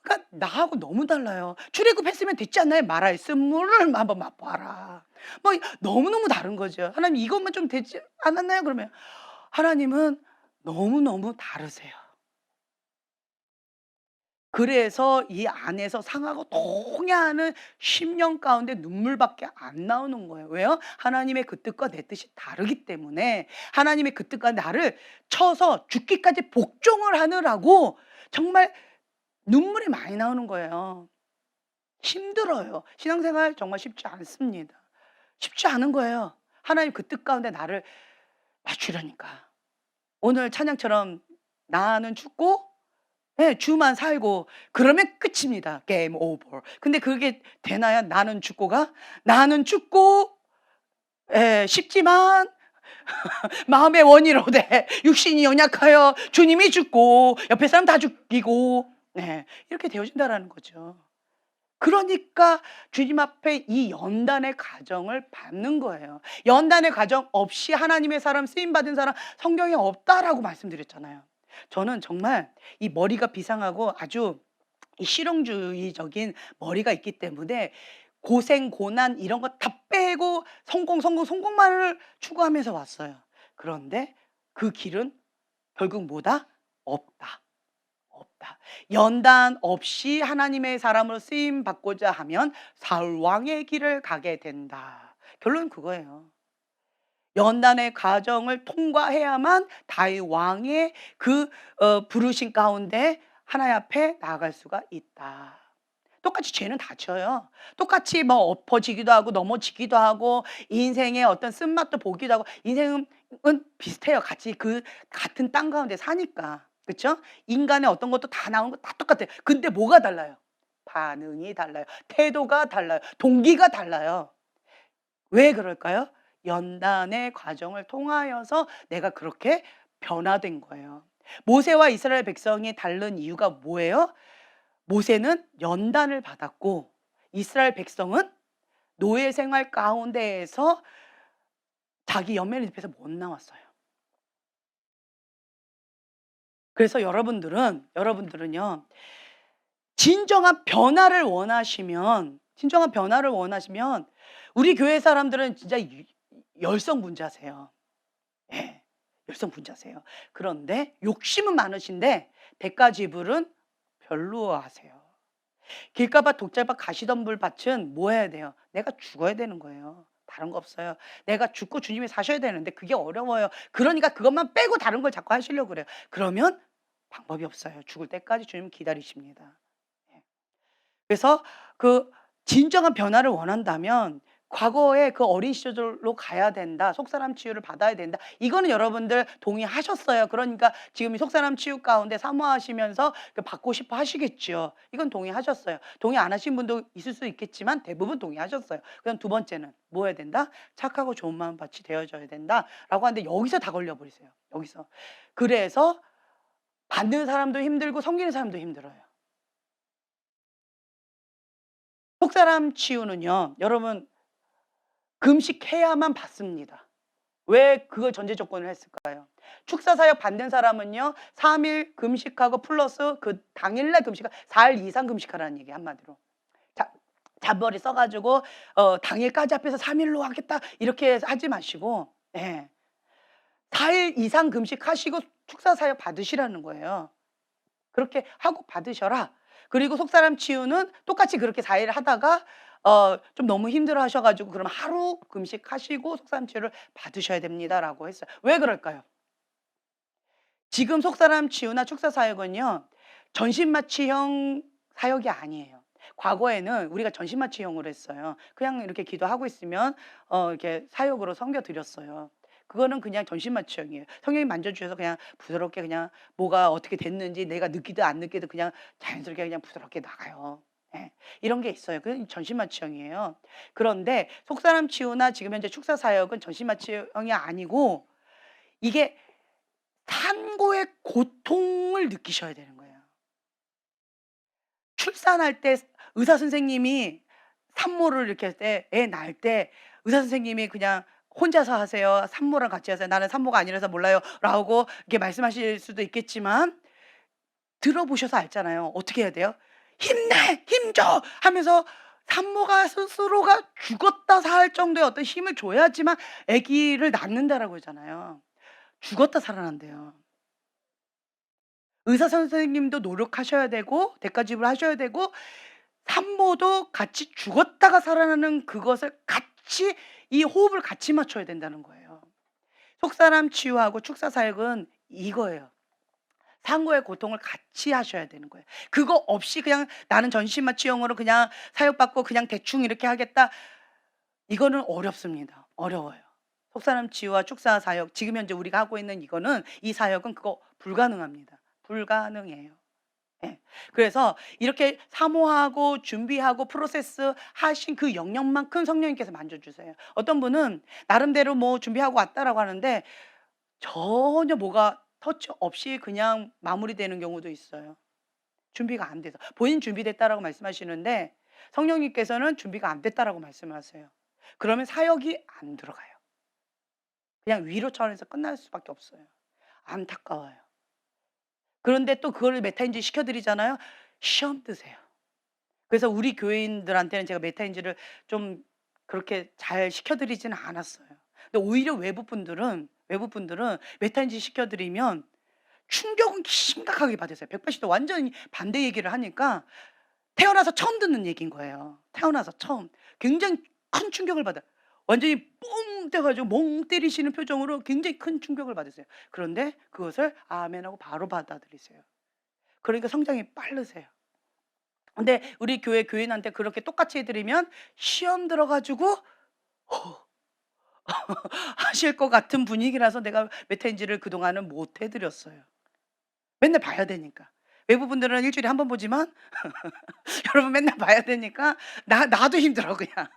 그러니까 나하고 너무 달라요. 출애굽했으면 됐지 않나요? 말씀을 한번 맛봐라. 뭐 너무너무 다른 거죠. 하나님 이것만 좀 되지 않았나요? 그러면 하나님은 너무너무 다르세요. 그래서 이 안에서 상하고 통해하는 심령 가운데 눈물밖에 안 나오는 거예요. 왜요? 하나님의 그 뜻과 내 뜻이 다르기 때문에 하나님의 그 뜻과 나를 쳐서 죽기까지 복종을 하느라고 정말 눈물이 많이 나오는 거예요. 힘들어요. 신앙생활 정말 쉽지 않습니다. 쉽지 않은 거예요. 하나님 그 뜻 가운데 나를 맞추려니까. 오늘 찬양처럼 나는 죽고 예, 주만 살고 그러면 끝입니다. 게임 오버. 근데 그게 되나요? 나는 죽고가? 나는 죽고 싶지만 마음의 원이로되 육신이 연약하여 주님이 죽고 옆에 사람 다 죽이고 이렇게 되어진다라는 거죠. 그러니까 주님 앞에 이 연단의 과정을 밟는 거예요. 연단의 과정 없이 하나님의 사람 쓰임받은 사람 성경에 없다라고 말씀드렸잖아요. 저는 정말 이 머리가 비상하고 아주 이 실용주의적인 머리가 있기 때문에 고생, 고난 이런 거 다 빼고 성공만을 추구하면서 왔어요. 그런데 그 길은 결국 뭐다? 없다. 없다. 연단 없이 하나님의 사람으로 쓰임 받고자 하면 사울 왕의 길을 가게 된다. 결론은 그거예요. 연단의 과정을 통과해야만 다윗 왕의 그 부르심 가운데 하나님 앞에 나아갈 수가 있다. 똑같이 죄는 다 져요. 똑같이 뭐 엎어지기도 하고 넘어지기도 하고 인생의 어떤 쓴맛도 보기도 하고 인생은 비슷해요. 같이 그 같은 땅 가운데 사니까. 그렇죠? 인간의 어떤 것도 다 나오는 거 다 똑같아요. 근데 뭐가 달라요? 반응이 달라요. 태도가 달라요. 동기가 달라요. 왜 그럴까요? 연단의 과정을 통하여서 내가 그렇게 변화된 거예요. 모세와 이스라엘 백성이 다른 이유가 뭐예요? 모세는 연단을 받았고 이스라엘 백성은 노예 생활 가운데에서 자기 연매를 입에서 못 나왔어요. 그래서 여러분들은요. 진정한 변화를 원하시면 우리 교회 사람들은 진짜 열성분자세요. 예. 열성분자세요. 그런데 욕심은 많으신데 대가지불은 별로아세요. 길가밭 독잘밭 가시덤불 밭은 뭐 해야 돼요? 내가 죽어야 되는 거예요. 다른 거 없어요. 내가 죽고 주님이 사셔야 되는데 그게 어려워요. 그러니까 그것만 빼고 다른 걸 자꾸 하시려고 그래요. 그러면 방법이 없어요. 죽을 때까지 주님 기다리십니다. 예. 그래서 그 진정한 변화를 원한다면 과거의 그 어린 시절로 가야 된다. 속사람 치유를 받아야 된다. 이거는 여러분들 동의하셨어요. 그러니까 지금 이 속사람 치유 가운데 사모하시면서 받고 싶어 하시겠죠. 이건 동의하셨어요. 동의 안 하신 분도 있을 수 있겠지만 대부분 동의하셨어요. 그럼 두 번째는 뭐 해야 된다? 착하고 좋은 마음밭이 되어져야 된다라고 하는데 여기서 다 걸려버리세요. 여기서. 그래서 받는 사람도 힘들고 섬기는 사람도 힘들어요. 속사람 치유는요. 여러분 금식해야만 받습니다. 왜 그걸 전제 조건을 했을까요? 축사사역 받는 사람은요. 3일 금식하고 플러스 그 당일날 금식하고 4일 이상 금식하라는 얘기예요. 한마디로. 잔머리 써 가지고 당일까지 앞에서 3일로 하겠다 이렇게 하지 마시고 예. 4일 이상 금식하시고 축사사역 받으시라는 거예요. 그렇게 하고 받으셔라. 그리고 속사람 치유는 똑같이 그렇게 4일 하다가 좀 너무 힘들어 하셔 가지고 그럼 하루 금식하시고 속사람 치유를 받으셔야 됩니다라고 했어요. 왜 그럴까요? 지금 속사람 치유나 축사 사역은요. 전신마취형 사역이 아니에요. 과거에는 우리가 전신마취형으로 했어요. 그냥 이렇게 기도하고 있으면 이렇게 사역으로 섬겨 드렸어요. 그거는 그냥 전신마취형이에요. 성령이 만져주셔서 그냥 부드럽게 그냥 뭐가 어떻게 됐는지 내가 느끼든 안 느끼든 그냥 자연스럽게 그냥 부드럽게 나가요. 예. 이런 게 있어요. 그건 전신마취형이에요. 그런데 속사람 치유나 지금 현재 축사 사역은 전신마취형이 아니고 이게 산고의 고통을 느끼셔야 되는 거예요. 출산할 때 의사 선생님이 산모를 이렇게 할 때 애 낳을 때 의사 선생님이 그냥 혼자서 하세요? 산모랑 같이 하세요? "나는 산모가 아니라서 몰라요."라고 이렇게 말씀하실 수도 있겠지만 들어보셔서 알잖아요. 어떻게 해야 돼요? "힘내! 힘 줘!" 하면서 산모가 스스로가 죽었다 살 정도의 어떤 힘을 줘야지만 아기를 낳는다라고 하잖아요. 죽었다 살아난대요. 의사 선생님도 노력하셔야 되고 대가지불하셔야 되고 산모도 같이 죽었다가 살아나는 그것을 같이 이 호흡을 같이 맞춰야 된다는 거예요. 속사람 치유하고 축사 사역은 이거예요. 상고의 고통을 같이 하셔야 되는 거예요. 그거 없이 그냥 나는 전신마취형으로 그냥 사역받고 그냥 대충 이렇게 하겠다. 이거는 어렵습니다. 어려워요. 속사람 치유와 축사 사역 지금 현재 우리가 하고 있는 이거는 이 사역은 그거 불가능합니다. 불가능해요. 예. 그래서 이렇게 사모하고 준비하고 프로세스 하신 그 영역만큼 성령님께서 만져주세요. 어떤 분은 나름대로 뭐 준비하고 왔다라고 하는데 전혀 뭐가 터치 없이 그냥 마무리되는 경우도 있어요. 준비가 안 돼서. 본인 준비됐다라고 말씀하시는데 성령님께서는 준비가 안 됐다라고 말씀하세요. 그러면 사역이 안 들어가요. 그냥 위로 차원에서 끝날 수밖에 없어요. 안타까워요. 그런데 또 그거를 메타인지 시켜드리잖아요. 시험 드세요. 그래서 우리 교인들한테는 제가 메타인지를 좀 그렇게 잘 시켜드리지는 않았어요. 근데 오히려 외부분들은 메타인지 시켜드리면 충격은 심각하게 받으세요. 180도 완전히 반대 얘기를 하니까 태어나서 처음 듣는 얘기인 거예요. 태어나서 처음. 굉장히 큰 충격을 받아요. 완전히 뽕 떠가지고 멍 때리시는 표정으로 굉장히 큰 충격을 받으세요. 그런데 그것을 아멘하고 바로 받아들이세요. 그러니까 성장이 빠르세요. 근데 우리 교회 교인한테 그렇게 똑같이 해드리면 시험 들어가지고 하실 것 같은 분위기라서 내가 메타인지를 그동안은 못 해드렸어요. 맨날 봐야 되니까. 외부분들은 일 주일에 한 번 보지만 여러분 맨날 봐야 되니까 나도 힘들어 그냥.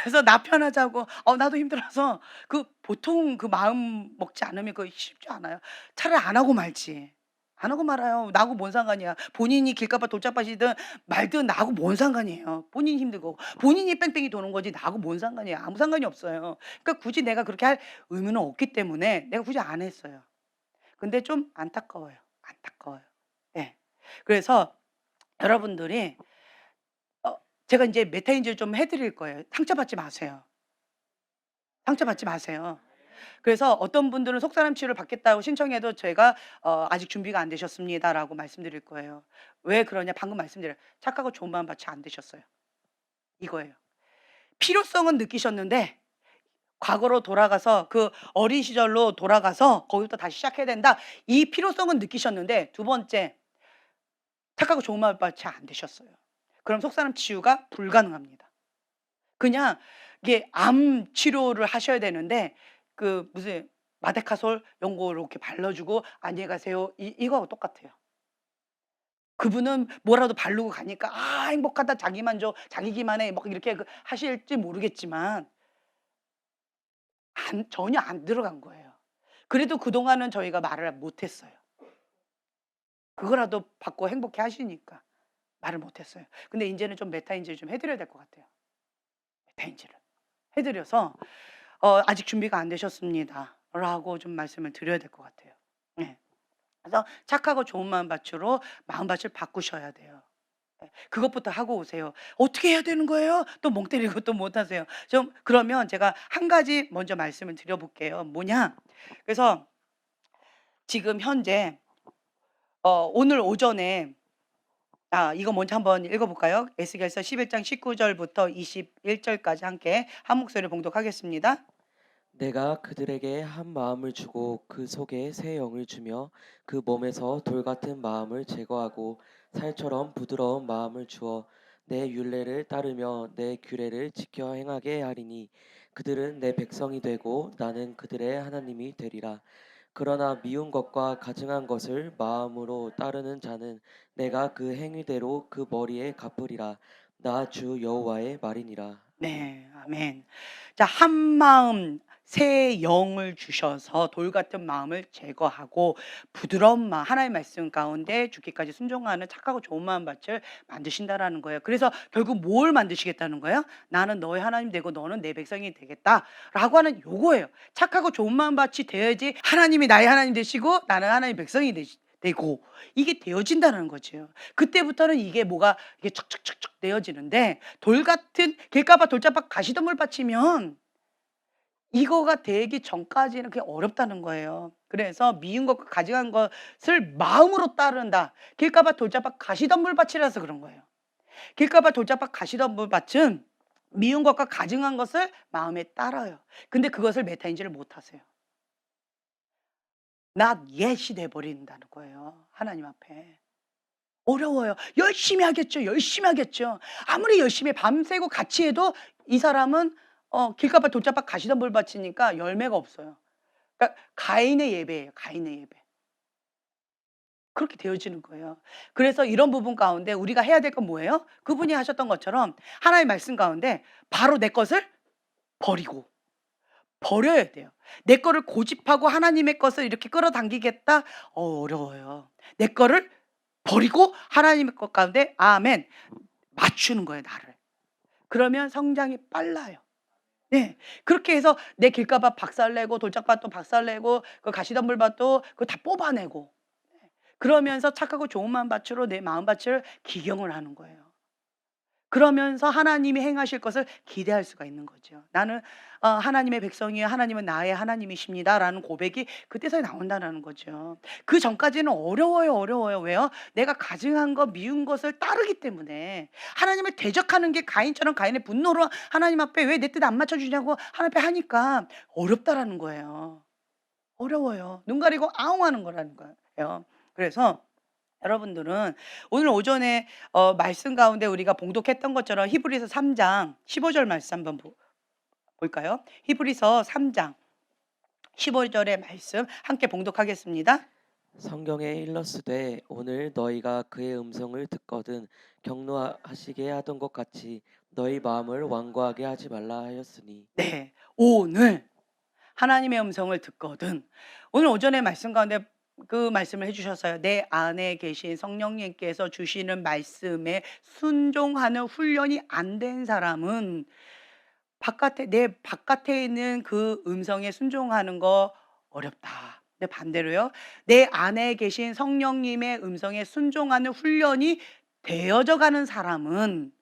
그래서 나 편하자고 나도 힘들어서 그 보통 그 마음 먹지 않으면 그거 쉽지 않아요. 차라리 안 하고 말지. 안 하고 말아요. 나하고 뭔 상관이야. 본인이 길가봐 돌짝밭이든 말든 나하고 뭔 상관이에요. 본인이 힘들고 본인이 뺑뺑이 도는 거지 나하고 뭔 상관이야. 아무 상관이 없어요. 그러니까 굳이 내가 그렇게 할 의무는 없기 때문에 내가 굳이 안 했어요. 근데 좀 안타까워요. 안타까워요. 예. 그래서 여러분들이 어 제가 인제 메타인지를 좀 해 드릴 거예요. 상처받지 마세요. 상처받지 마세요. 그래서 어떤 분들은 속사람 치료를 받겠다고 신청해도 제가 "아직 준비가 안 되셨습니다."라고 말씀드릴 거예요. 왜 그러냐 방금 착하고 좋은 마음 밭이 안 되셨어요. 이거예요. 필요성은 느끼셨는데 과거로 돌아가서 그 어린 시절로 돌아가서 거기부터 다시 시작해야 된다. 이 필요성은 느끼셨는데 두 번째 착하고 좋은 마음 밭이 안 되셨어요. 그럼 속사람 치유가 불가능합니다. 그냥 이게 암 치료를 하셔야 되는데 그 무슨 마데카솔 연고 이렇게 발라 주고 "안녕히 가세요." 이거하고 똑같아요. 그분은 뭐라도 바르고 가니까 '아 행복하다. 자기 만족. 자기 기만해.' 뭐 이렇게 하실지 모르겠지만 전혀 안 들어간 거예요. 그래도 그동안은 저희가 말을 못 했어요. 그거라도 받고 행복해 하시니까 말을 못 했어요. 근데 인제는 좀 메타인지를 좀 해 드려야 될 것 같아요. 메타인지를 해 드려서 "아직 준비가 안 되셨습니다."라고 좀 말씀을 드려야 될 것 같아요. 예. 그래서 착하고 좋은 마음밭으로 마음밭을 바꾸셔야 돼요. 예. 그것부터 하고 오세요. "어떻게 해야 되는 거예요?" 또 멍 때리고 또 못 하세요. 좀 그러면 제가 한 가지 먼저 말씀을 드려 볼게요. 뭐냐? 그래서 지금 현재 오늘 오전에 이거 먼저 한번 읽어 볼까요? 에스겔서 11장 19 절부터 21 절까지 함께 한 목소리로 봉독하겠습니다. 내가 그들에게 한 마음을 주고 그 속에 새 영을 주며 그 몸에서 돌 같은 마음을 제거하고 살처럼 부드러운 마음을 주어 내 율례를 따르며 내 규례를 지켜 행하게 하리니 그들은 내 백성이 되고 나는 그들의 하나님이 되리라. 그러나 미운 것과 가증한 것을 마음으로 따르는 자는 내가 그 행위대로 그 머리에 갚으리라. 나 주 여호와의 말이니라. 아멘. 네. 아멘. 자 한마음 새 영을 주셔서 돌 같은 마음을 제거하고 부드러운 하나님의 말씀 가운데 죽기까지 순종하는 착하고 좋은 마음밭을 만드신다라는 거예요. 그래서 결국 뭘 만드시겠다는 거예요? '나는 너의 하나님 되고 너는 내 백성이 되겠다.'라고 하는 요거예요. 착하고 좋은 마음밭이 되어야지 하나님이 나의 하나님 되시고 나는 하나님의 백성이 되고 이게 되어진다는 거죠. 그때부터는 이게 뭐가 이게 척척척척 되어지는데 돌 같은 길가밭 돌짝밭 가시덤불 밭이면 이거가 되기 전까지는 그게 어렵다는 거예요. 그래서 미운 것과 가증한 것을 마음으로 따른다. 길가밭 돌짝밭 가시덤불 밭이라서 그런 거예요. 길가밭 돌짝밭 가시덤불 밭은 미운 것과 가증한 것을 마음에 따라요. 근데 그것을 메타인지를 못 하세요. not yet이 돼 버린다는 거예요, 하나님 앞에. 어려워요. 열심히 하겠죠. 열심히 하겠죠. 아무리 열심히 밤새고 같이 해도 이 사람은 길가밭 돌짝밭 가시덤불 밭이니까 열매가 없어요. 그러니까 가인의 예배예요, 가인의 예배. 그렇게 되어지는 거예요. 그래서 이런 부분 가운데 우리가 해야 될 건 뭐예요? 그분이 하셨던 것처럼 하나님의 말씀 가운데 바로 내 것을 버리고 버려야 돼요. 내 거를 고집하고 하나님의 것을 이렇게 끌어당기겠다? 어려워요. 내 거를 버리고 하나님의 것 가운데 아멘 맞추는 거예요, 나를. 그러면 성장이 빨라요. 네. 그렇게 해서 내 길가밭 박살내고 돌짝밭도 박살내고 그 가시덤불밭도 그거 다 뽑아내고 그러면서 착하고 좋은 마음밭으로 내 마음밭을 기경을 하는 거예요. 그러면서 하나님이 행하실 것을 기대할 수가 있는 거죠. 나는 하나님의 백성이에요. 하나님은 나의 하나님이십니다라는 고백이 그때서야 나온다는 거죠. 그 전까지는 어려워요, 어려워요. 왜요? 내가 가증한 것, 미운 것을 따르기 때문에 하나님을 대적하는 게 가인처럼 가인의 분노로 하나님 앞에 왜 내 뜻 안 맞춰주냐고 하나님 앞에 하니까 어렵다라는 거예요. 어려워요. 눈 가리고 아웅하는 거라는 거예요. 그래서 여러분들은 오늘 오전에 말씀 가운데 우리가 봉독했던 것처럼 히브리서 3장 15절 말씀 한번 볼까요? 히브리서 3장 15 절의 말씀 함께 봉독하겠습니다. 성경에 일러스되 오늘 너희가 그의 음성을 듣거든 경노하시게 하던 것 같이 너희 마음을 완고하게 하지 말라 하였으니. 네. 오늘 하나님의 음성을 듣거든. 오늘 오전에 말씀 가운데 그 말씀을 해 주셨어요. 내 안에 계신 성령님께서 주시는 말씀에 순종하는 훈련이 안 된 사람은 내 바깥에 있는 그 음성에 순종하는 거 어렵다. 근데 반대로요. 내 안에 계신 성령님의 음성에 순종하는 훈련이 되어져 가는 사람은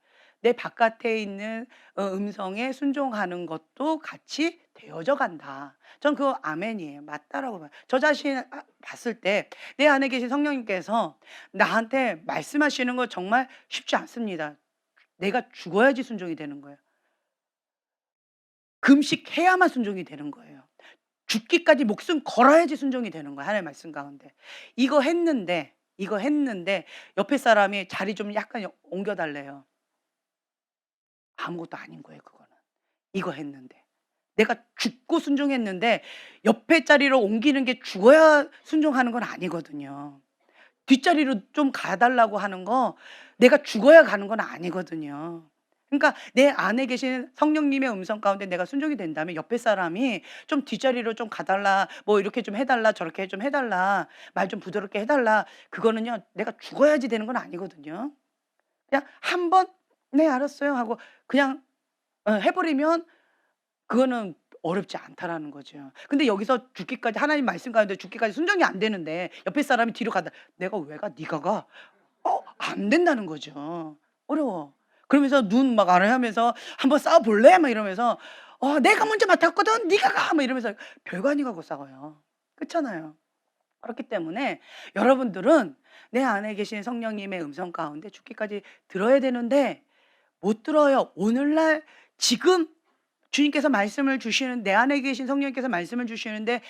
내 바깥에 있는 음성에 순종하는 것도 같이 되어져 간다. 전 그거 아멘이에요. 맞다라고 봐요. 저 자신 봤을 때 내 안에 계신 성령님께서 나한테 말씀하시는 거 정말 쉽지 않습니다. 내가 죽어야지 순종이 되는 거예요. 금식해야만 순종이 되는 거예요. 죽기까지 목숨 걸어야지 순종이 되는 거예요, 하나님의 말씀 가운데. 이거 했는데 옆에 사람이 자리 좀 약간 옮겨 달래요. 아무것도 아닌 거예요, 그거는. 이거 했는데. 내가 죽고 순종했는데 옆에 자리로 옮기는 게 죽어야 순종하는 건 아니거든요. 뒷자리로 좀 가 달라고 하는 거 내가 죽어야 가는 건 아니거든요. 그러니까 내 안에 계신 성령님의 음성 가운데 내가 순종이 된다면 옆에 사람이 좀 뒷자리로 좀 가 달라, 뭐 이렇게 좀 해 달라, 저렇게 좀 해 달라, 말 좀 부드럽게 해 달라, 그거는요 내가 죽어야지 되는 건 아니거든요. 그냥 한 번 "네 알았어요." 하고 그냥 해 버리면 그거는 어렵지 않다라는 거죠. 근데 여기서 죽기까지 하나님 말씀 가운데 죽기까지 순종이 안 되는데 옆에 사람이 뒤로 가다 "내가 왜 가? 네가 가." 안 된다는 거죠. 어려워. 그러면서 눈 막 아래하면서 "한번 싸워 볼래?" 막 이러면서 "내가 먼저 맡았거든. 네가 가." 막 이러면서 별거 아니고 하고 싸워요. 그렇잖아요. 그렇기 때문에 여러분들은 내 안에 계신 성령님의 음성 가운데 죽기까지 들어야 되는데 못 들어요. 오늘날 지금 주님께서 말씀을 주시는, 내 안에 계신 성령님께서 말씀을 주시는데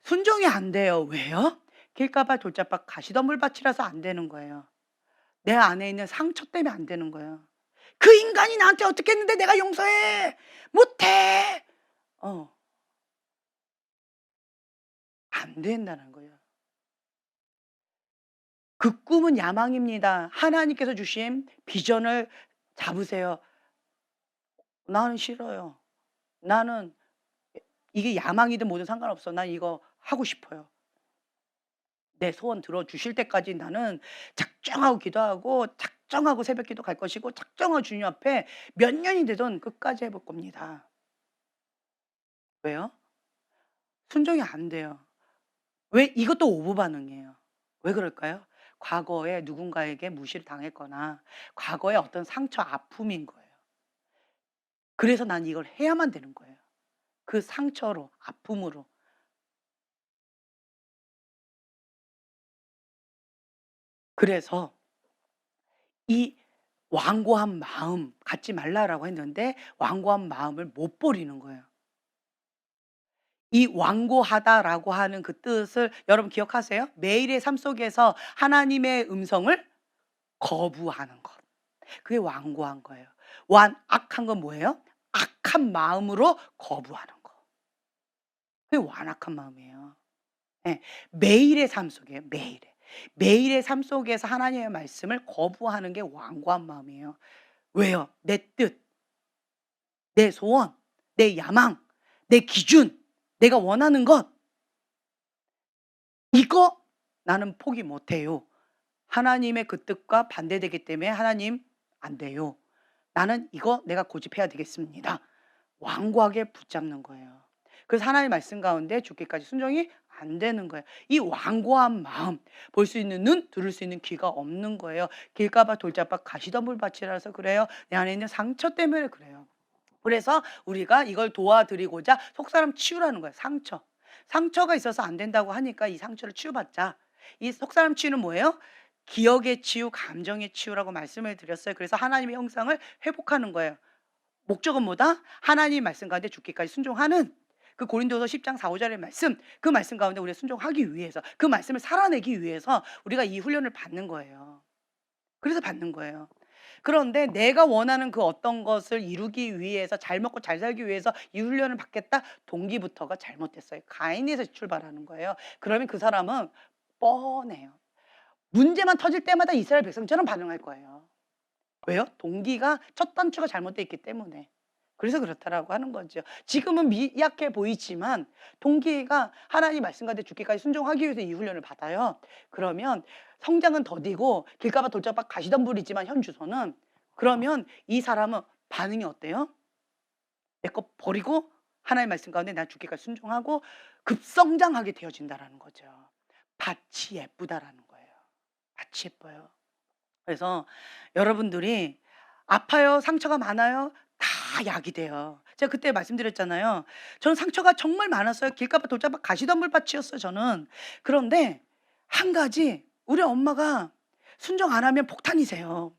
순종이 안 돼요. 왜요? 길가밭 돌짝밭 가시덤불밭이라서 안 되는 거예요. 내 안에 있는 상처 때문에 안 되는 거예요. "그 인간이 나한테 어떻게 했는데 내가 용서해. 못해." 어 안 된다는 거예요. 그 꿈은 야망입니다. 하나님께서 주신 비전을 잡으세요. "나는 싫어요. 나는 이게 야망이든 뭐든 상관없어. 난 이거 하고 싶어요." 내 소원 들어 주실 때까지 나는 작정하고 기도하고 작정하고 새벽기도 갈 것이고 작정하고 주님 앞에 몇 년이 되든 끝까지 해볼 겁니다. 왜요? 순종이 안 돼요. 왜? 이것도 오부 반응이에요. 왜 그럴까요? 과거에 누군가에게 무시를 당했거나 과거에 어떤 상처, 아픔인 거예요. 그래서 난 이걸 해야만 되는 거예요. 그 상처로, 아픔으로. 그래서 이 완고한 마음 갖지 말라라고 했는데 완고한 마음을 못 버리는 거예요. 이 완고하다라고 하는 그 뜻을 여러분 기억하세요? 매일의 삶 속에서 하나님의 음성을 거부하는 것. 그게 완고한 거예요. 완악한 건 뭐예요? 악한 마음으로 거부하는 거. 그게 완악한 마음이에요. 예. 매일의 삶 속에 매일의 삶 속에서 하나님의 말씀을 거부하는 게 완고한 마음이에요. 왜요? 내 뜻, 내 소원, 내 야망, 내 기준, 내가 원하는 것, 이거 나는 포기 못 해요. 하나님의 그 뜻과 반대되기 때문에 "하나님 안 돼요. 나는 이거 내가 고집해야 되겠습니다." 완고하게 붙잡는 거예요. 그래서 하나님의 말씀 가운데 죽기까지 순종이 안 되는 거예요. 이 완고한 마음, 볼 수 있는 눈, 들을 수 있는 귀가 없는 거예요. 길가밭 돌짝밭 가시덤불밭이라서 그래요. 내 안에 있는 상처 때문에 그래요. 그래서 우리가 이걸 도와드리고자 속사람 치유라는 거예요. 상처가 있어서 안 된다고 하니까 이 상처를 치유받자. 이 속사람 치유는 뭐예요? 기억의 치유, 감정의 치유라고 말씀을 드렸어요. 그래서 하나님의 형상을 회복하는 거예요. 목적은 뭐다? 하나님 말씀 가운데 죽기까지 순종하는 그 고린도서 10장 4-5 절의 말씀, 그 말씀 가운데 우리가 순종하기 위해서, 그 말씀을 살아내기 위해서 우리가 이 훈련을 받는 거예요. 그래서 받는 거예요. 그런데 내가 원하는 그 어떤 것을 이루기 위해서, 잘 먹고 잘 살기 위해서 이 훈련을 받겠다, 동기부터가 잘못됐어요. 가인에서 출발하는 거예요. 그러면 그 사람은 뻔해요. 문제만 터질 때마다 이스라엘 백성처럼 반응할 거예요. 왜요? 동기가 첫 단추가 잘못돼 있기 때문에. 그래서 그렇다라고 하는 거죠. 지금은 미약해 보이지만 동기가 하나님 말씀 가운데 죽기까지 순종하기 위해서 이 훈련을 받아요. 그러면 성장은 더디고 길가봐 돌짝밭 가시덤불이지만 현 주소는, 그러면 이 사람은 반응이 어때요? 내 거 버리고 하나님 말씀 가운데 나 죽기까지 순종하고 급성장하게 되어진다라는 거죠. 밭이 예쁘다라는 거예요. 밭이 예뻐요. 그래서 여러분들이 아파요, 상처가 많아요, 다 약이 돼요. 제가 그때 말씀드렸잖아요. 저는 상처가 정말 많았어요. 길가봐 돌짝밭 가시덤불밭이었어요, 저는. 그런데 한 가지, 우리 엄마가 순종 안 하면 폭탄이세요.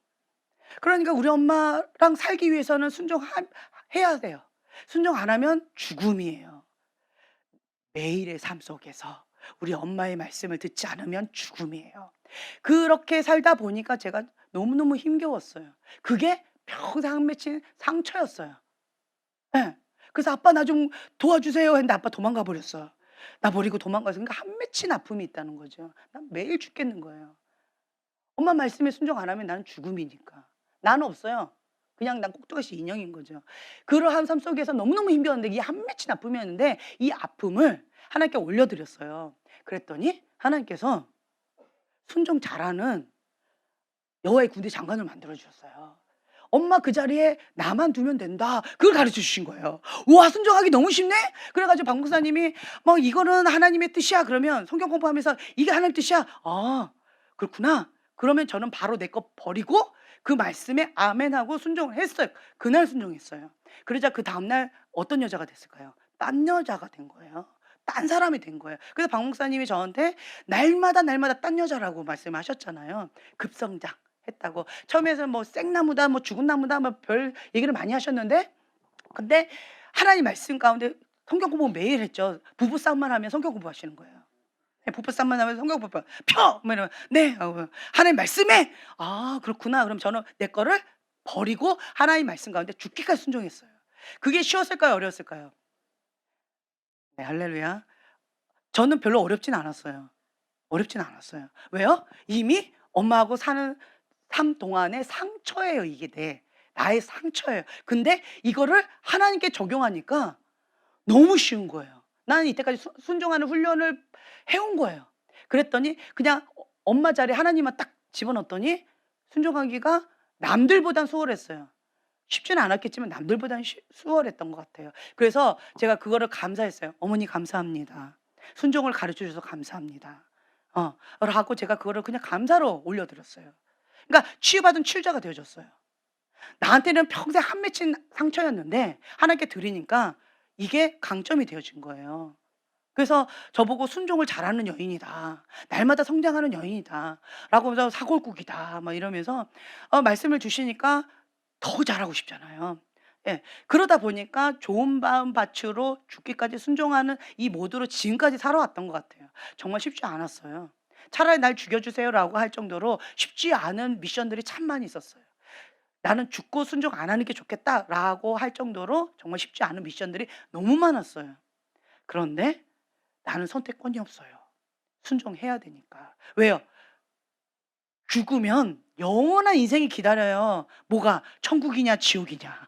그러니까 우리 엄마랑 살기 위해서는 순종해야 돼요. 순종 안 하면 죽음이에요. 매일의 삶 속에서 우리 엄마의 말씀을 듣지 않으면 죽음이에요. 그렇게 살다 보니까 제가 너무너무 힘겨웠어요. 그게 평생 안 맺힌 상처였어요. 예. 그래서 "아빠 나 좀 도와주세요." 했는데 아빠 도망가 버렸어요. 나 버리고 도망가서, 그러니까 한 맺힌 아픔이 있다는 거죠. 난 매일 죽겠는 거예요. 엄마 말씀에 순종 안 하면 나는 죽음이니까. 나는 없어요. 그냥 난 꼭두가시 인형인 거죠. 그러한 삶 속에서 너무너무 힘겨웠는데 이게 한 맺힌 아픔이었는데 이 아픔을 하나님께 올려드렸어요. 그랬더니 하나님께서 순종 잘하는 여호와의 군대 장관을 만들어 주셨어요. "엄마 그 자리에 나만 두면 된다." 그걸 가르쳐 주신 거예요. 우와, 순종하기 너무 쉽네? 그래 가지고 박 목사님이 뭐 "이거는 하나님의 뜻이야." 그러면 성경 공부하면서 "이게 하나님 뜻이야." "아 그렇구나." 그러면 저는 바로 내 거 버리고 그 말씀에 아멘하고 순종을 했어요. 그날 순종했어요. 그러자 그다음 날 어떤 여자가 됐을까요? 딴 여자가 된 거예요. 딴 사람이 된 거예요. 그래서 박 목사님이 저한테 날마다, 날마다 딴 여자라고 말씀하셨잖아요. 급성장 했다고. 처음에는 뭐 생나무다, 뭐 죽은 나무다, 뭐 별 얘기를 많이 하셨는데, 근데 하나님 말씀 가운데 성경 공부 매일 했죠. 부부 싸움만 하면 성경 공부하시는 거예요. 예, 부부 싸움만 하면 성경 공부 펴! 뭐 이러면 "네." 하고 "하나님 말씀에." "아 그렇구나." 그럼 저는 내 거를 버리고 하나님 말씀 가운데 죽기까지 순종했어요. 그게 쉬웠을까요? 어려웠을까요? 네, 할렐루야. 저는 별로 어렵진 않았어요. 어렵진 않았어요. 왜요? 이미 엄마하고 사는 삶 동안의 상처예요, 이게 나의 상처예요. 근데 이거를 하나님께 적용하니까 너무 쉬운 거예요. 나는 이때까지 순종하는 훈련을 해온 거예요. 그랬더니 그냥 엄마 자리에 하나님만 딱 집어넣었더니 순종하기가 남들보단 수월했어요. 쉽지는 않았겠지만 남들보단 수월했던 것 같아요. 그래서 제가 그거를 감사했어요. "어머니 감사합니다. 순종을 가르쳐 주셔서 감사합니다." 라고 제가 그거를 그냥 감사로 올려드렸어요. 그러니까 치유받은 치유자가 되어 줬어요. 나한테는 평생 한 맺힌 상처였는데 하나님께 드리니까 이게 강점이 되어진 거예요. 그래서 저보고 "순종을 잘하는 여인이다. 날마다 성장하는 여인이다." 라고 하면서 "사골국이다." 막 이러면서 말씀을 주시니까 더 잘하고 싶잖아요. 예. 그러다 보니까 좋은 마음 밭으로 죽기까지 순종하는 이 모드로 지금까지 살아왔던 것 같아요. 정말 쉽지 않았어요. "차라리 날 죽여 주세요."라고 할 정도로 쉽지 않은 미션들이 참 많이 있었어요. "나는 죽고 순종 안 하는 게 좋겠다."라고 할 정도로 정말 쉽지 않은 미션들이 너무 많았어요. 그런데 나는 선택권이 없어요. 순종해야 되니까. 왜요? 죽으면 영원한 인생이 기다려요. 뭐가 천국이냐 지옥이냐.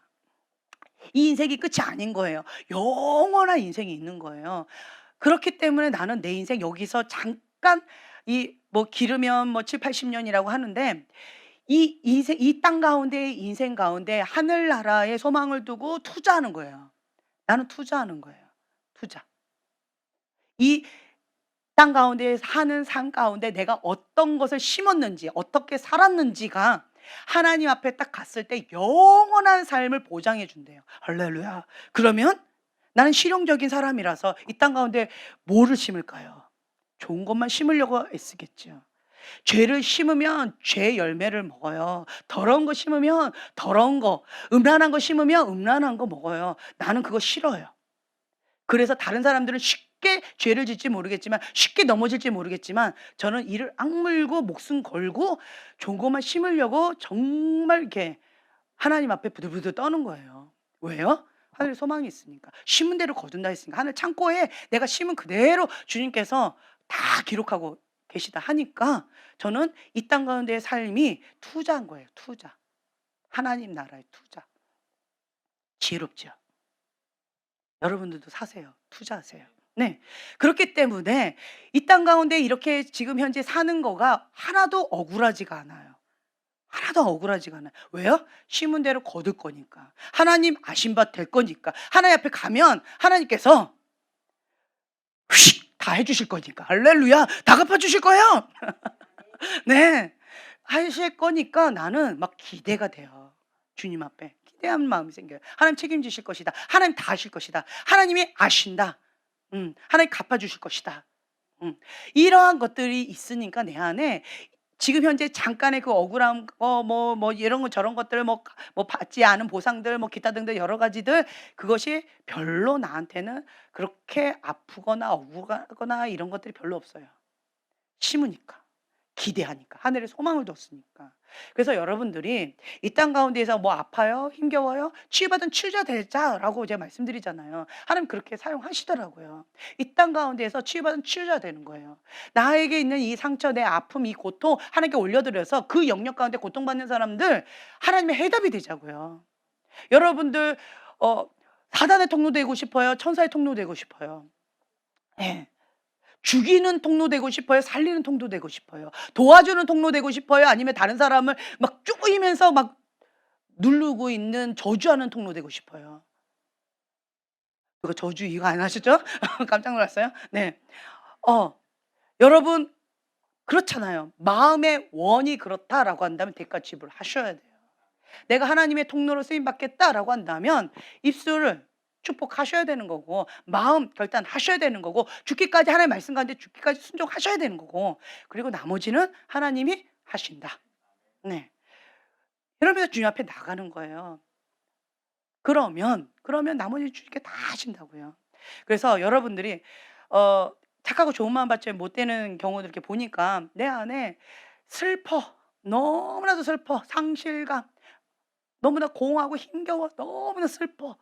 이 인생이 끝이 아닌 거예요. 영원한 인생이 있는 거예요. 그렇기 때문에 나는 내 인생 여기서 잠깐, 이 뭐 기르면 뭐 7-80 년이라고 하는데 이 인생, 이 땅 가운데의 인생 가운데 하늘나라에 소망을 두고 투자하는 거예요. 나는 투자하는 거예요. 투자. 이 땅 가운데 사는 삶 가운데 내가 어떤 것을 심었는지, 어떻게 살았는지가 하나님 앞에 딱 갔을 때 영원한 삶을 보장해 준대요. 할렐루야. 그러면 나는 실용적인 사람이라서 이 땅 가운데 뭐를 심을까요? 좋은 것만 심으려고 애쓰겠죠. 죄를 심으면 죄 열매를 먹어요. 더러운 거 심으면 더러운 거, 음란한 거 심으면 음란한 거 먹어요. 나는 그거 싫어요. 그래서 다른 사람들은 쉽게 죄를 짓지 모르겠지만, 쉽게 넘어질지 모르겠지만, 저는 이를 악물고 목숨 걸고 좋은 것만 심으려고 정말 이렇게 하나님 앞에 부들부들 떠는 거예요. 왜요? 하늘에 소망이 있으니까. 심은 대로 거둔다 했으니까. 하늘 창고에 내가 심은 그대로 주님께서 다 기록하고 계시다 하니까 저는 이 땅 가운데의 삶이 투자인 거예요, 투자. 하나님 나라의 투자. 지혜롭죠. 여러분들도 사세요. 투자하세요. 네. 그렇기 때문에 이 땅 가운데 이렇게 지금 현재 사는 거가 하나도 억울하지가 않아요. 하나도 억울하지가 않아요. 왜요? 심은 대로 거둘 거니까. 하나님 아신 바 될 거니까. 하나님 앞에 가면 하나님께서 휙 다 해주실 거니까. 할렐루야. 다 갚아주실 거예요. 네. 하실 거니까 나는 막 기대가 돼요. 주님 앞에. 기대하는 마음이 생겨요. 하나님 책임지실 것이다. 하나님 다 하실 것이다. 하나님이 아신다. 하나님 갚아주실 것이다. 이러한 것들이 있으니까 내 안에 지금 현재 잠깐의 그 억울한 거 뭐 이런 거 저런 것들 뭐 받지 않은 보상들 뭐 기타 등등 여러 가지들 그것이 별로 나한테는 그렇게 아프거나 억울하거나 이런 것들이 별로 없어요. 심으니까. 기대하니까. 하늘에 소망을 뒀으니까. 그래서 여러분들이 이 땅 가운데에서 뭐 아파요? 힘겨워요? 치유받은 치유자 되자라고 제가 말씀드리잖아요. 하나님 그렇게 사용하시더라고요. 이 땅 가운데에서 치유받은 치유자 되는 거예요. 나에게 있는 이 상처, 내 아픔, 이 고통 하나님께 올려드려서 그 영역 가운데 고통받는 사람들 하나님의 해답이 되자고요. 여러분들 사단의 통로 되고 싶어요? 천사의 통로 되고 싶어요? 예. 죽이는 통로 되고 싶어요? 살리는 통로 되고 싶어요? 도와주는 통로 되고 싶어요? 아니면 다른 사람을 막 쪼이면서 막 누르고 있는 저주하는 통로 되고 싶어요? 그거 저주 이거 안 하시죠? 깜짝 놀랐어요? 네. 어 여러분 그렇잖아요. 마음의 원이 그렇다라고 한다면 대가 지불하셔야 돼요. 내가 하나님의 통로로 쓰임 받겠다라고 한다면 입술을 축복하셔야 되는 거고 마음 결단하셔야 되는 거고 죽기까지 하나님의 말씀 가운데 죽기까지 순종하셔야 되는 거고 그리고 나머지는 하나님이 하신다. 네. 이러면서 주님 앞에 나가는 거예요. 그러면 나머지 주님께 다 하신다고요. 그래서 여러분들이 착하고 좋은 마음 받지 못 되는 경우들 이렇게 보니까 내 안에 슬퍼. 너무나도 슬퍼. 상실감. 너무나 공허하고 힘겨워. 너무나 슬퍼.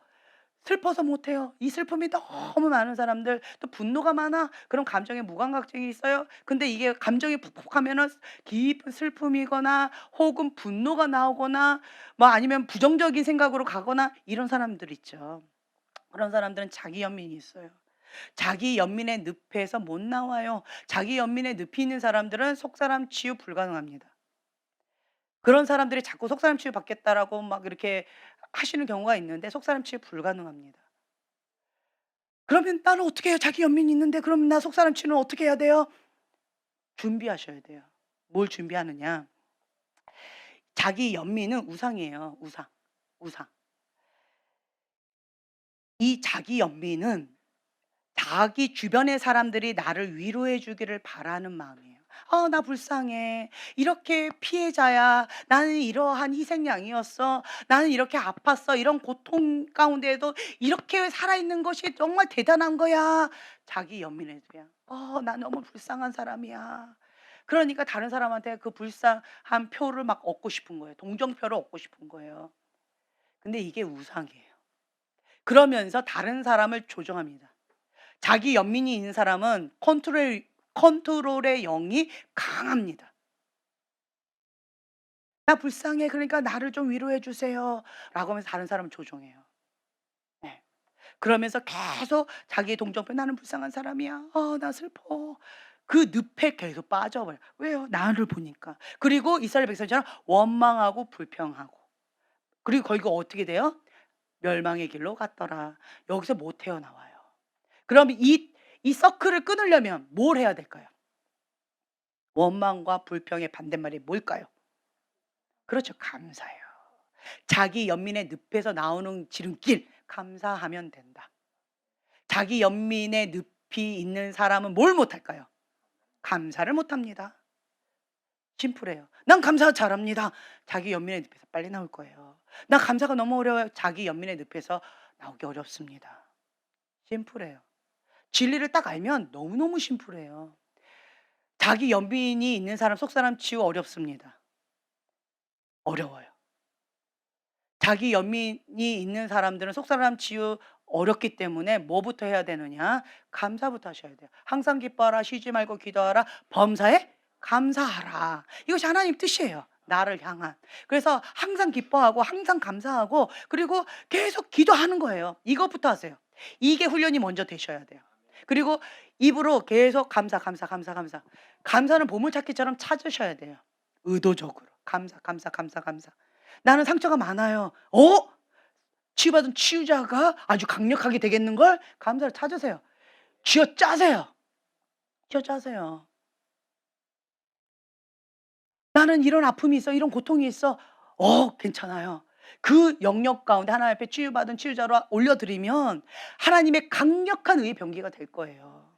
슬퍼서 못해요. 이 슬픔이 너무 많은 사람들 또 분노가 많아. 그런 감정에 무감각증이 있어요. 근데 이게 감정이 푹푹하면은 깊은 슬픔이거나 혹은 분노가 나오거나 뭐 아니면 부정적인 생각으로 가거나 이런 사람들 있죠. 그런 사람들은 자기 연민이 있어요. 자기 연민의 늪에서 못 나와요. 자기 연민의 늪이 있는 사람들은 속사람 치유 불가능합니다. 그런 사람들이 자꾸 속사람 치유 받겠다라고 막 이렇게 하시는 경우가 있는데 속사람 치유 불가능합니다. 그러면 나는 어떻게 해요? 자기 연민이 있는데 그럼 나 속사람 치유는 어떻게 해야 돼요? 준비하셔야 돼요. 뭘 준비하느냐? 자기 연민은 우상이에요. 우상. 우상. 이 자기 연민은 자기 주변의 사람들이 나를 위로해 주기를 바라는 마음이에요. 나 불쌍해. 이렇게 피해자야. 나는 이러한 희생양이었어. 나는 이렇게 아팠어. 이런 고통 가운데에도 이렇게 살아있는 것이 정말 대단한 거야." 자기 연민의 도야. 나 너무 불쌍한 사람이야." 그러니까 다른 사람한테 그 불쌍한 표를 막 얻고 싶은 거예요. 동정표를 얻고 싶은 거예요. 근데 이게 우상이에요. 그러면서 다른 사람을 조종합니다. 자기 연민이 있는 사람은 컨트롤의 영이 강합니다. "나 불쌍해. 그러니까 나를 좀 위로해 주세요." 라고 하면서 다른 사람을 조종해요. 네. 그러면서 계속 자기의 동정표 "나는 불쌍한 사람이야. 나 슬퍼." 그 늪에 계속 빠져버려요. 왜요? 나를 보니까. 그리고 이스라엘 백성처럼 원망하고 불평하고. 그리고 거기가 어떻게 돼요? 멸망의 길로 갔더라. 여기서 못 헤어나와요. 그럼 이 서클을 끊으려면 뭘 해야 될까요? 원망과 불평의 반대말이 뭘까요? 그렇죠. 감사해요. 자기 연민의 늪에서 나오는 지름길 감사하면 된다. 자기 연민의 늪이 있는 사람은 뭘 못할까요? 감사를 못합니다. 심플해요. "난 감사 잘합니다." 자기 연민의 늪에서 빨리 나올 거예요. "나 감사가 너무 어려워요." 자기 연민의 늪에서 나오기 어렵습니다. 심플해요. 진리를 딱 알면 너무너무 심플해요. 자기 연민이 있는 사람 속사람 치유 어렵습니다. 어려워요. 자기 연민이 있는 사람들은 속사람 치유 어렵기 때문에 뭐부터 해야 되느냐? 감사부터 하셔야 돼요. 항상 기뻐하라, 쉬지 말고 기도하라, 범사에 감사하라. 이것이 하나님 뜻이에요. 나를 향한. 그래서 항상 기뻐하고 항상 감사하고 그리고 계속 기도하는 거예요. 이것부터 하세요. 이게 훈련이 먼저 되셔야 돼요. 그리고 입으로 계속 감사, 감사, 감사, 감사. 감사는 보물찾기처럼 찾으셔야 돼요. 의도적으로. 감사, 감사, 감사, 감사. 나는 상처가 많아요. 치유받은 치유자가 아주 강력하게 되겠는걸? 감사를 찾으세요. 쥐어짜세요. 쥐어짜세요. 나는 이런 아픔이 있어. 이런 고통이 있어. 괜찮아요. 그 영역 가운데 하나님 앞에 치유받은 치유자로 올려드리면 하나님의 강력한 의의 병기가 될 거예요.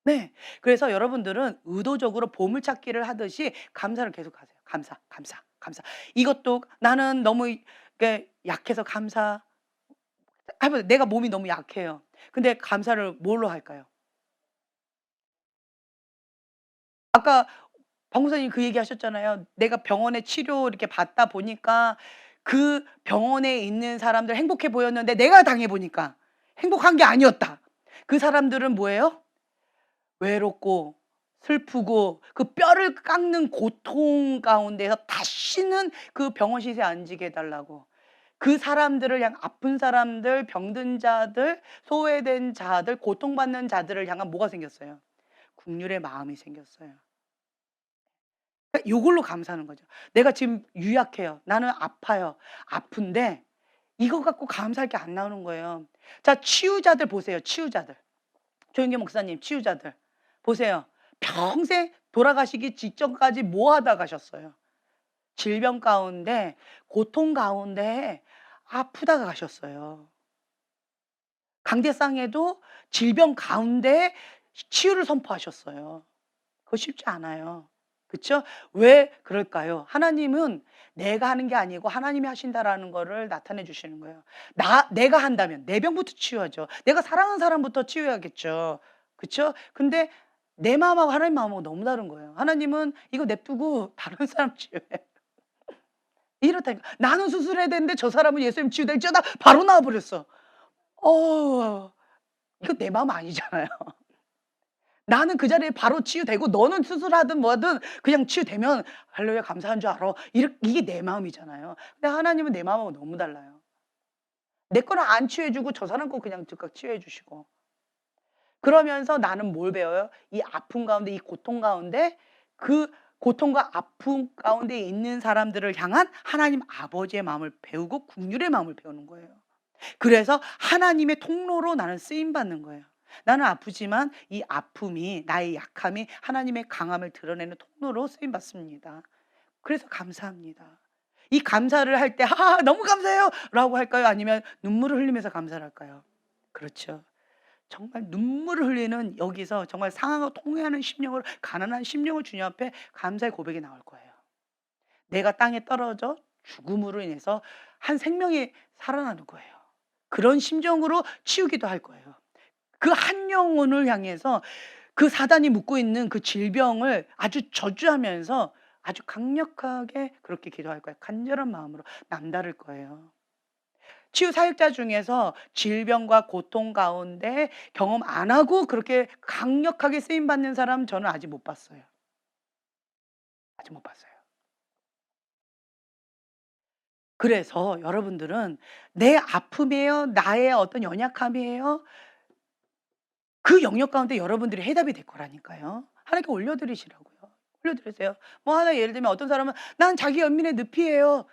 네. 그래서 여러분들은 의도적으로 보물찾기를 하듯이 감사를 계속하세요. 감사, 감사, 감사. 이것도 나는 너무 약해서 감사. 내가 몸이 너무 약해요. 근데 감사를 뭘로 할까요? 아까 박목사님 그 얘기하셨잖아요. 내가 병원에 치료 이렇게 받다 보니까 그 병원에 있는 사람들 행복해 보였는데 내가 당해 보니까 행복한 게 아니었다. 그 사람들은 뭐예요? 외롭고 슬프고 그 뼈를 깎는 고통 가운데서 다시는 그 병원 시세에 안 지게 해 달라고. 그 사람들을 향한 아픈 사람들, 병든 자들, 소외된 자들, 고통받는 자들을 향한 뭐가 생겼어요? 국률의 마음이 생겼어요. 그러니까 요걸로 감사하는 거죠. 내가 지금 유약해요. 나는 아파요. 아픈데 이거 갖고 감사할 게 안 나오는 거예요. 자, 치유자들 보세요. 치유자들. 조영기 목사님 치유자들 보세요. 평생 돌아가시기 직전까지 뭐 하다 가셨어요? 질병 가운데 고통 가운데 아프다가 가셨어요. 강대상에도 질병 가운데 치유를 선포하셨어요. 그거 쉽지 않아요. 그쵸? 왜 그럴까요? 하나님은 내가 하는 게 아니고 하나님이 하신다라는 거를 나타내 주시는 거예요. 내가 한다면 내 병부터 치유하죠. 내가 사랑하는 사람부터 치유해야겠죠. 그쵸? 근데 내 마음하고 하나님 마음하고 너무 다른 거예요. 하나님은 이거 냅두고 다른 사람 치유해. 이렇다니까. 나는 수술해야 되는데 저 사람은 예수님 치유될지어다 바로 나와 버렸어. 어 이거 내 마음 아니잖아요. 나는 그 자리에 바로 치유되고 너는 수술하든 뭐든 그냥 치유되면 할렐루야 감사한 줄 알아. 이게 내 마음이잖아요. 근데 하나님은 내 마음하고 너무 달라요. 내 거는 안 치유해 주고 저 사람 거 그냥 즉각 치유해 주시고. 그러면서 나는 뭘 배워요? 이 아픔 가운데 이 고통 가운데 그 고통과 아픔 가운데 있는 사람들을 향한 하나님 아버지의 마음을 배우고 국률의 마음을 배우는 거예요. 그래서 하나님의 통로로 나는 쓰임 받는 거예요. 나는 아프지만 이 아픔이 나의 약함이 하나님의 강함을 드러내는 통로로 쓰임 받습니다. 그래서 감사합니다. 이 감사를 할 때 너무 감사해요."라고 할까요? 아니면 눈물을 흘리면서 감사를 할까요? 그렇죠. 정말 눈물을 흘리는 여기서 정말 상황을 통회하는 심령으로 가난한 심령을 주님 앞에 감사의 고백이 나올 거예요. 내가 땅에 떨어져 죽음으로 인해서 한 생명이 살아나는 거예요. 그런 심정으로 치우기도 할 거예요. 그 한 영혼을 향해서 그 사단이 묶고 있는 그 질병을 아주 저주하면서 아주 강력하게 그렇게 기도할 거예요. 간절한 마음으로 남다를 거예요. 치유 사역자 중에서 질병과 고통 가운데 경험 안 하고 그렇게 강력하게 쓰임 받는 사람 저는 아직 못 봤어요. 아직 못 봤어요. 그래서 여러분들은 내 아픔이에요? 나의 어떤 연약함이에요? 그 영역 가운데 여러분들이 해답이 될 거라니까요. 하나님께 올려드리시라고요. 올려드리세요. 뭐 하나 예를 들면 어떤 사람은 "난 자기 연민의 늪이에요."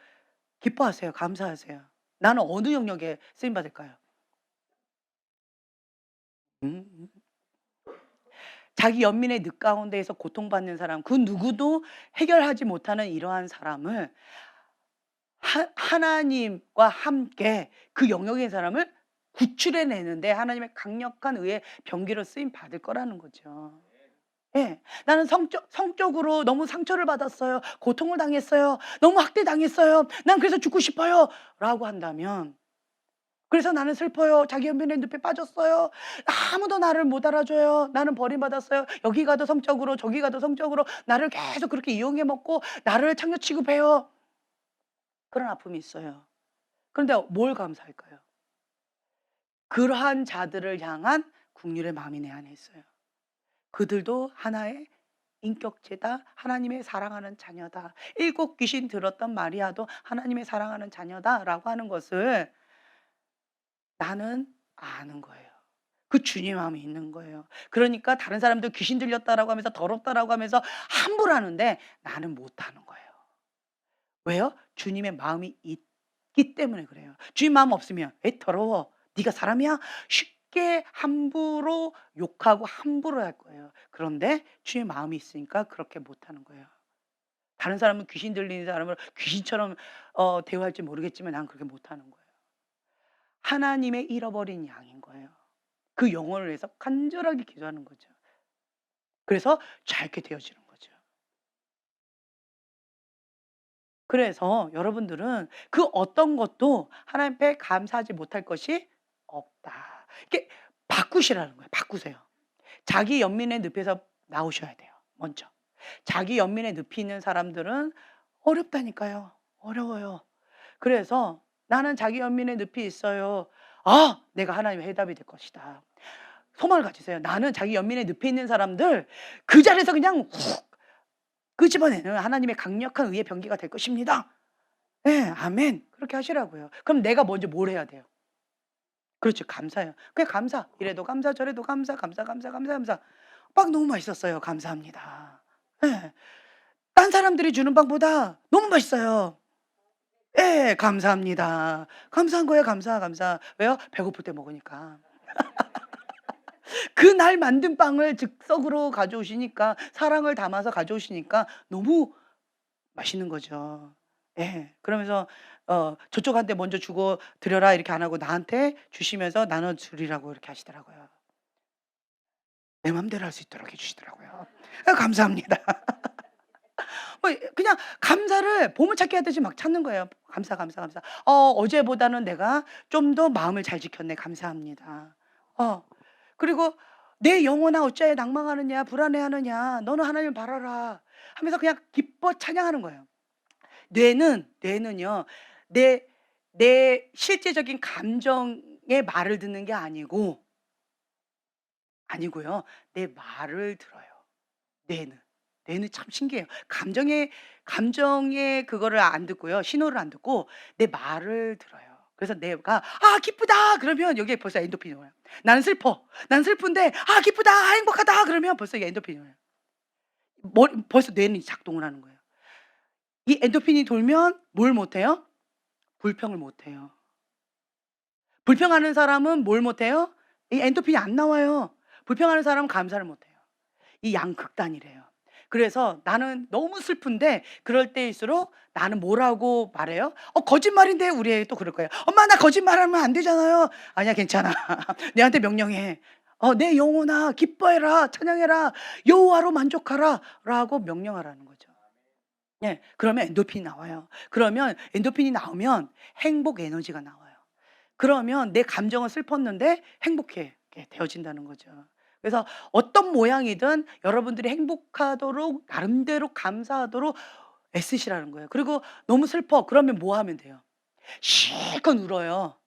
기뻐하세요. 감사하세요. 나는 어느 영역에 쓰임 받을까요? 음. 자기 연민의 늪 가운데에서 고통받는 사람 그 누구도 해결하지 못하는 이러한 사람을 하나님과 함께 그 영역의 사람을 구출해 내는데 하나님의 강력한 의의 병기로 쓰임 받을 거라는 거죠. 예. 나는 성적으로 너무 상처를 받았어요. 고통을 당했어요. 너무 학대당했어요. 난 그래서 죽고 싶어요.'라고 한다면 그래서 나는 슬퍼요. 자기 연민의 늪에 빠졌어요. 아무도 나를 못 알아줘요. 나는 버림받았어요. 여기 가도 성적으로 저기 가도 성적으로 나를 계속 그렇게 이용해 먹고 나를 창녀 취급해요. 그런 아픔이 있어요. 그런데 뭘 감사할까요? 그러한 자들을 향한 긍휼의 마음이 내 안에 있어요. 그들도 하나의 인격체다. 하나님의 사랑하는 자녀다. 7 귀신 들었던 마리아도 하나님의 사랑하는 자녀다라고 하는 것을 나는 아는 거예요. 그 주님 마음이 있는 거예요. 그러니까 다른 사람들 귀신 들렸다라고 하면서 더럽다라고 하면서 함부로 하는데 나는 못하는 거예요. 왜요? 주님의 마음이 있기 때문에 그래요. 주님 마음 없으면 "에이 더러워. 네가 사람이야?" 쉽게 함부로 욕하고 함부로 할 거예요. 그런데 주님의 마음이 있으니까 그렇게 못하는 거예요. 다른 사람은 귀신 들리는 사람을 귀신처럼 대우할지 모르겠지만 난 그렇게 못하는 거예요. 하나님의 잃어버린 양인 거예요. 그 영혼을 위해서 간절하게 기도하는 거죠. 그래서 잘게 되어지는 거죠. 그래서 여러분들은 그 어떤 것도 하나님 앞에 감사하지 못할 것이 없다. 이렇게 바꾸시라는 거예요. 바꾸세요. 자기 연민의 늪에서 나오셔야 돼요. 먼저. 자기 연민의 늪이 있는 사람들은 어렵다니까요. 어려워요. 그래서 나는 자기 연민의 늪이 있어요. 아, 내가 하나님의 해답이 될 것이다. 소망을 가지세요. 나는 자기 연민의 늪에 있는 사람들 그 자리에서 그냥 훅 끄집어내는 하나님의 강력한 의의 병기가 될 것입니다. 네, 아멘. 그렇게 하시라고요. 그럼 내가 먼저 뭘 해야 돼요? 그렇죠. 감사해요. 그냥 감사. 이래도 감사, 저래도 감사, 감사, 감사, 감사, 감사. 빵 너무 맛있었어요. 감사합니다. 예. 딴 사람들이 주는 빵보다 너무 맛있어요. 예, 감사합니다. 감사한 거예요. 감사, 감사. 왜요? 배고플 때 먹으니까. 그날 만든 빵을 즉석으로 가져오시니까 사랑을 담아서 가져오시니까 너무 맛있는 거죠. 예. 그러면서 저쪽한테 먼저 주고 드려라 이렇게 안 하고 나한테 주시면서 나눠 주리라고 이렇게 하시더라고요. 내 맘대로 할 수 있도록 해 주시더라고요. 감사합니다. 뭐 그냥 감사를 보물찾기 하듯이 막 찾는 거예요. 감사, 감사, 감사. 어제보다는 내가 좀 더 마음을 잘 지켰네. 감사합니다. 어. 그리고 "내 영혼아 어찌하여 낭망하느냐 불안해하느냐 너는 하나님을 바라라." 하면서 그냥 기뻐 찬양하는 거예요. 뇌는요. 내 실제적인 감정의 말을 듣는 게 아니고요. 내 말을 들어요. 뇌는. 뇌는 참 신기해요. 감정의 그거를 안 듣고요. 신호를 안 듣고 내 말을 들어요. 그래서 내가 "아 기쁘다." 그러면 여기에 벌써 엔도핀이 와요. "나는 슬퍼. 난 슬픈데 아 기쁘다. 행복하다." 그러면 벌써 이게 엔도핀이 와요. 벌써 뇌는 작동을 하는 거예요. 이 엔도핀이 돌면 뭘 못 해요? 불평을 못 해요. 불평하는 사람은 뭘 못 해요? 이 엔도핀이 안 나와요. 불평하는 사람은 감사를 못 해요. 이 양극단이래요. 그래서 나는 너무 슬픈데 그럴 때일수록 나는 뭐라고 말해요? 거짓말인데 우리 애 또 그럴 거예요. "엄마 나 거짓말하면 안 되잖아요." "아니야 괜찮아. 내한테 명령해. 내 영혼아 기뻐해라. 찬양해라. 여호와로 만족하라."라고 명령하라는 거죠. 예. 그러면 엔도핀이 나와요. 그러면 엔도핀이 나오면 행복 에너지가 나와요. 그러면 내 감정은 슬펐는데 행복하게 되어진다는 거죠. 그래서 어떤 모양이든 여러분들이 행복하도록 나름대로 감사하도록 애쓰시라는 거예요. 그리고 너무 슬퍼. 그러면 뭐 하면 돼요? 실컷 울어요.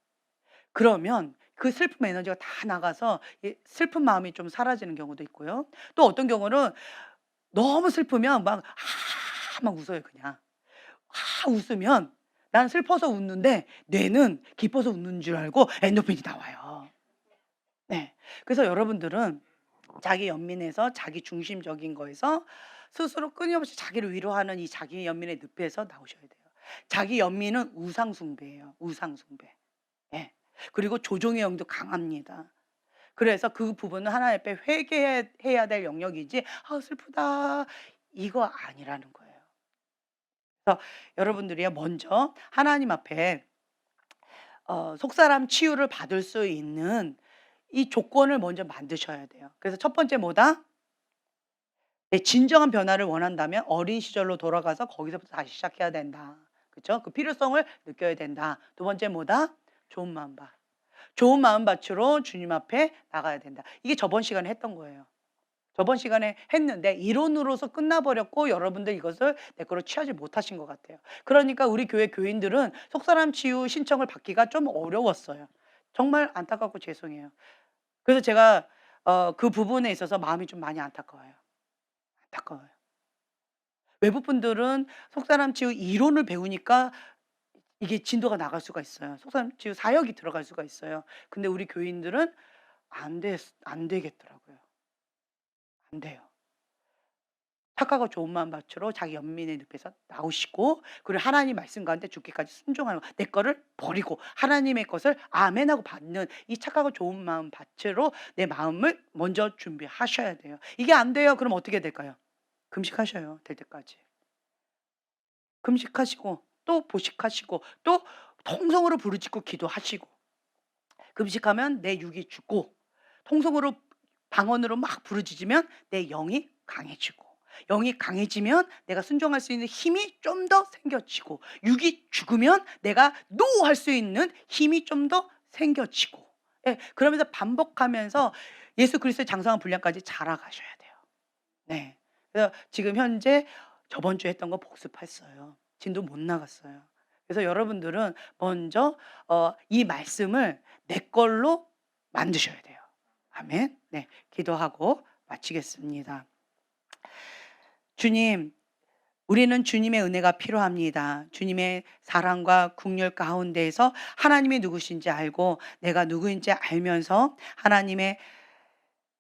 그러면 그 슬픔 에너지가 다 나가서 이 슬픈 마음이 좀 사라지는 경우도 있고요. 또 어떤 경우는 너무 슬프면 막 웃어요 그냥. 웃으면 나는 슬퍼서 웃는데 뇌는 기뻐서 웃는 줄 알고 엔도핀이 나와요. 네. 그래서 여러분들은 자기 연민에서 자기 중심적인 거에서 스스로 끊임없이 자기를 위로하는 이 자기 연민의 늪에서 나오셔야 돼요. 자기 연민은 우상 숭배예요. 우상 숭배. 예. 그리고 조종의 영도 강합니다. 그래서 그 부분은 하나님 앞에 회개해야 될 영역이지 '아 슬프다.' 이거 아니라는 거예요. 그래서 여러분들이요 먼저 하나님 앞에 속사람 치유를 받을 수 있는 이 조건을 먼저 만드셔야 돼요. 그래서 첫 번째 뭐다? 내 진정한 변화를 원한다면 어린 시절로 돌아가서 거기서부터 다시 시작해야 된다. 그쵸? 그 필요성을 느껴야 된다. 두 번째 뭐다? 좋은 마음밭. 좋은 마음밭으로 주님 앞에 나가야 된다. 이게 저번 시간에 했던 거예요. 저번 시간에 했는데 이론으로서 끝나버렸고 여러분들 이것을 내 거로 취하지 못하신 것 같아요. 그러니까 우리 교회 교인들은 속사람 치유 신청을 받기가 좀 어려웠어요. 정말 안타깝고 죄송해요. 그래서 제가 그 부분에 있어서 마음이 좀 많이 안타까워요. 안타까워요. 외국 분들은 속사람 치유 이론을 배우니까 이게 진도가 나갈 수가 있어요. 속사람 치유 사역이 들어갈 수가 있어요. 근데 우리 교인들은 안 되겠더라고요. 안 돼요. 착하고 좋은 마음 밭으로 자기 연민의 늪에서 나오시고, 그리고 하나님 말씀 가운데 죽기까지 순종하는 거, 내 거를 버리고 하나님의 것을 아멘하고 받는 이 착하고 좋은 마음 밭으로 내 마음을 먼저 준비하셔야 돼요. 이게 안 돼요. 그럼 어떻게 될까요? 금식하셔요. 될 때까지. 금식하시고 또 보식하시고 또 통성으로 부르짖고 기도하시고, 금식하면 내 육이 죽고 통성으로 방언으로 막 부르짖으면 내 영이 강해지고, 영이 강해지면 내가 순종할 수 있는 힘이 좀 더 생겨지고, 육이 죽으면 내가 노할 수 있는 힘이 좀 더 생겨지고, 예, 그러면서 반복하면서 예수 그리스도의 장성한 분량까지 자라가셔야 돼요. 네. 그래서 지금 현재 저번 주에 했던 거 복습했어요. 진도 못 나갔어요. 그래서 여러분들은 먼저 이 말씀을 내 걸로 만드셔야 돼요. 아멘. 네. 기도하고 마치겠습니다. 주님, 우리는 주님의 은혜가 필요합니다. 주님의 사랑과 국률 가운데에서 하나님이 누구신지 알고 내가 누구인지 알면서 하나님의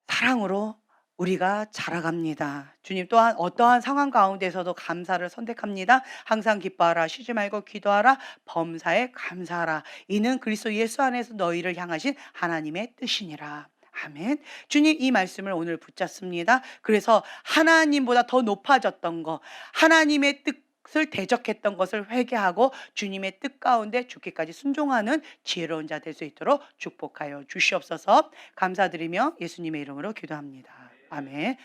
사랑으로 우리가 자라갑니다. 주님, 또한 어떠한 상황 가운데서도 감사를 선택합니다. 항상 기뻐하라, 쉬지 말고 기도하라, 범사에 감사하라. 이는 그리스도 예수 안에서 너희를 향하신 하나님의 뜻이니라. 아멘. 주님, 이 말씀을 오늘 붙잡습니다. 그래서 하나님보다 더 높아졌던 거, 하나님의 뜻을 대적했던 것을 회개하고 주님의 뜻 가운데 죽기까지 순종하는 지혜로운 자 될 수 있도록 축복하여 주시옵소서. 감사드리며 예수님의 이름으로 기도합니다. 아멘.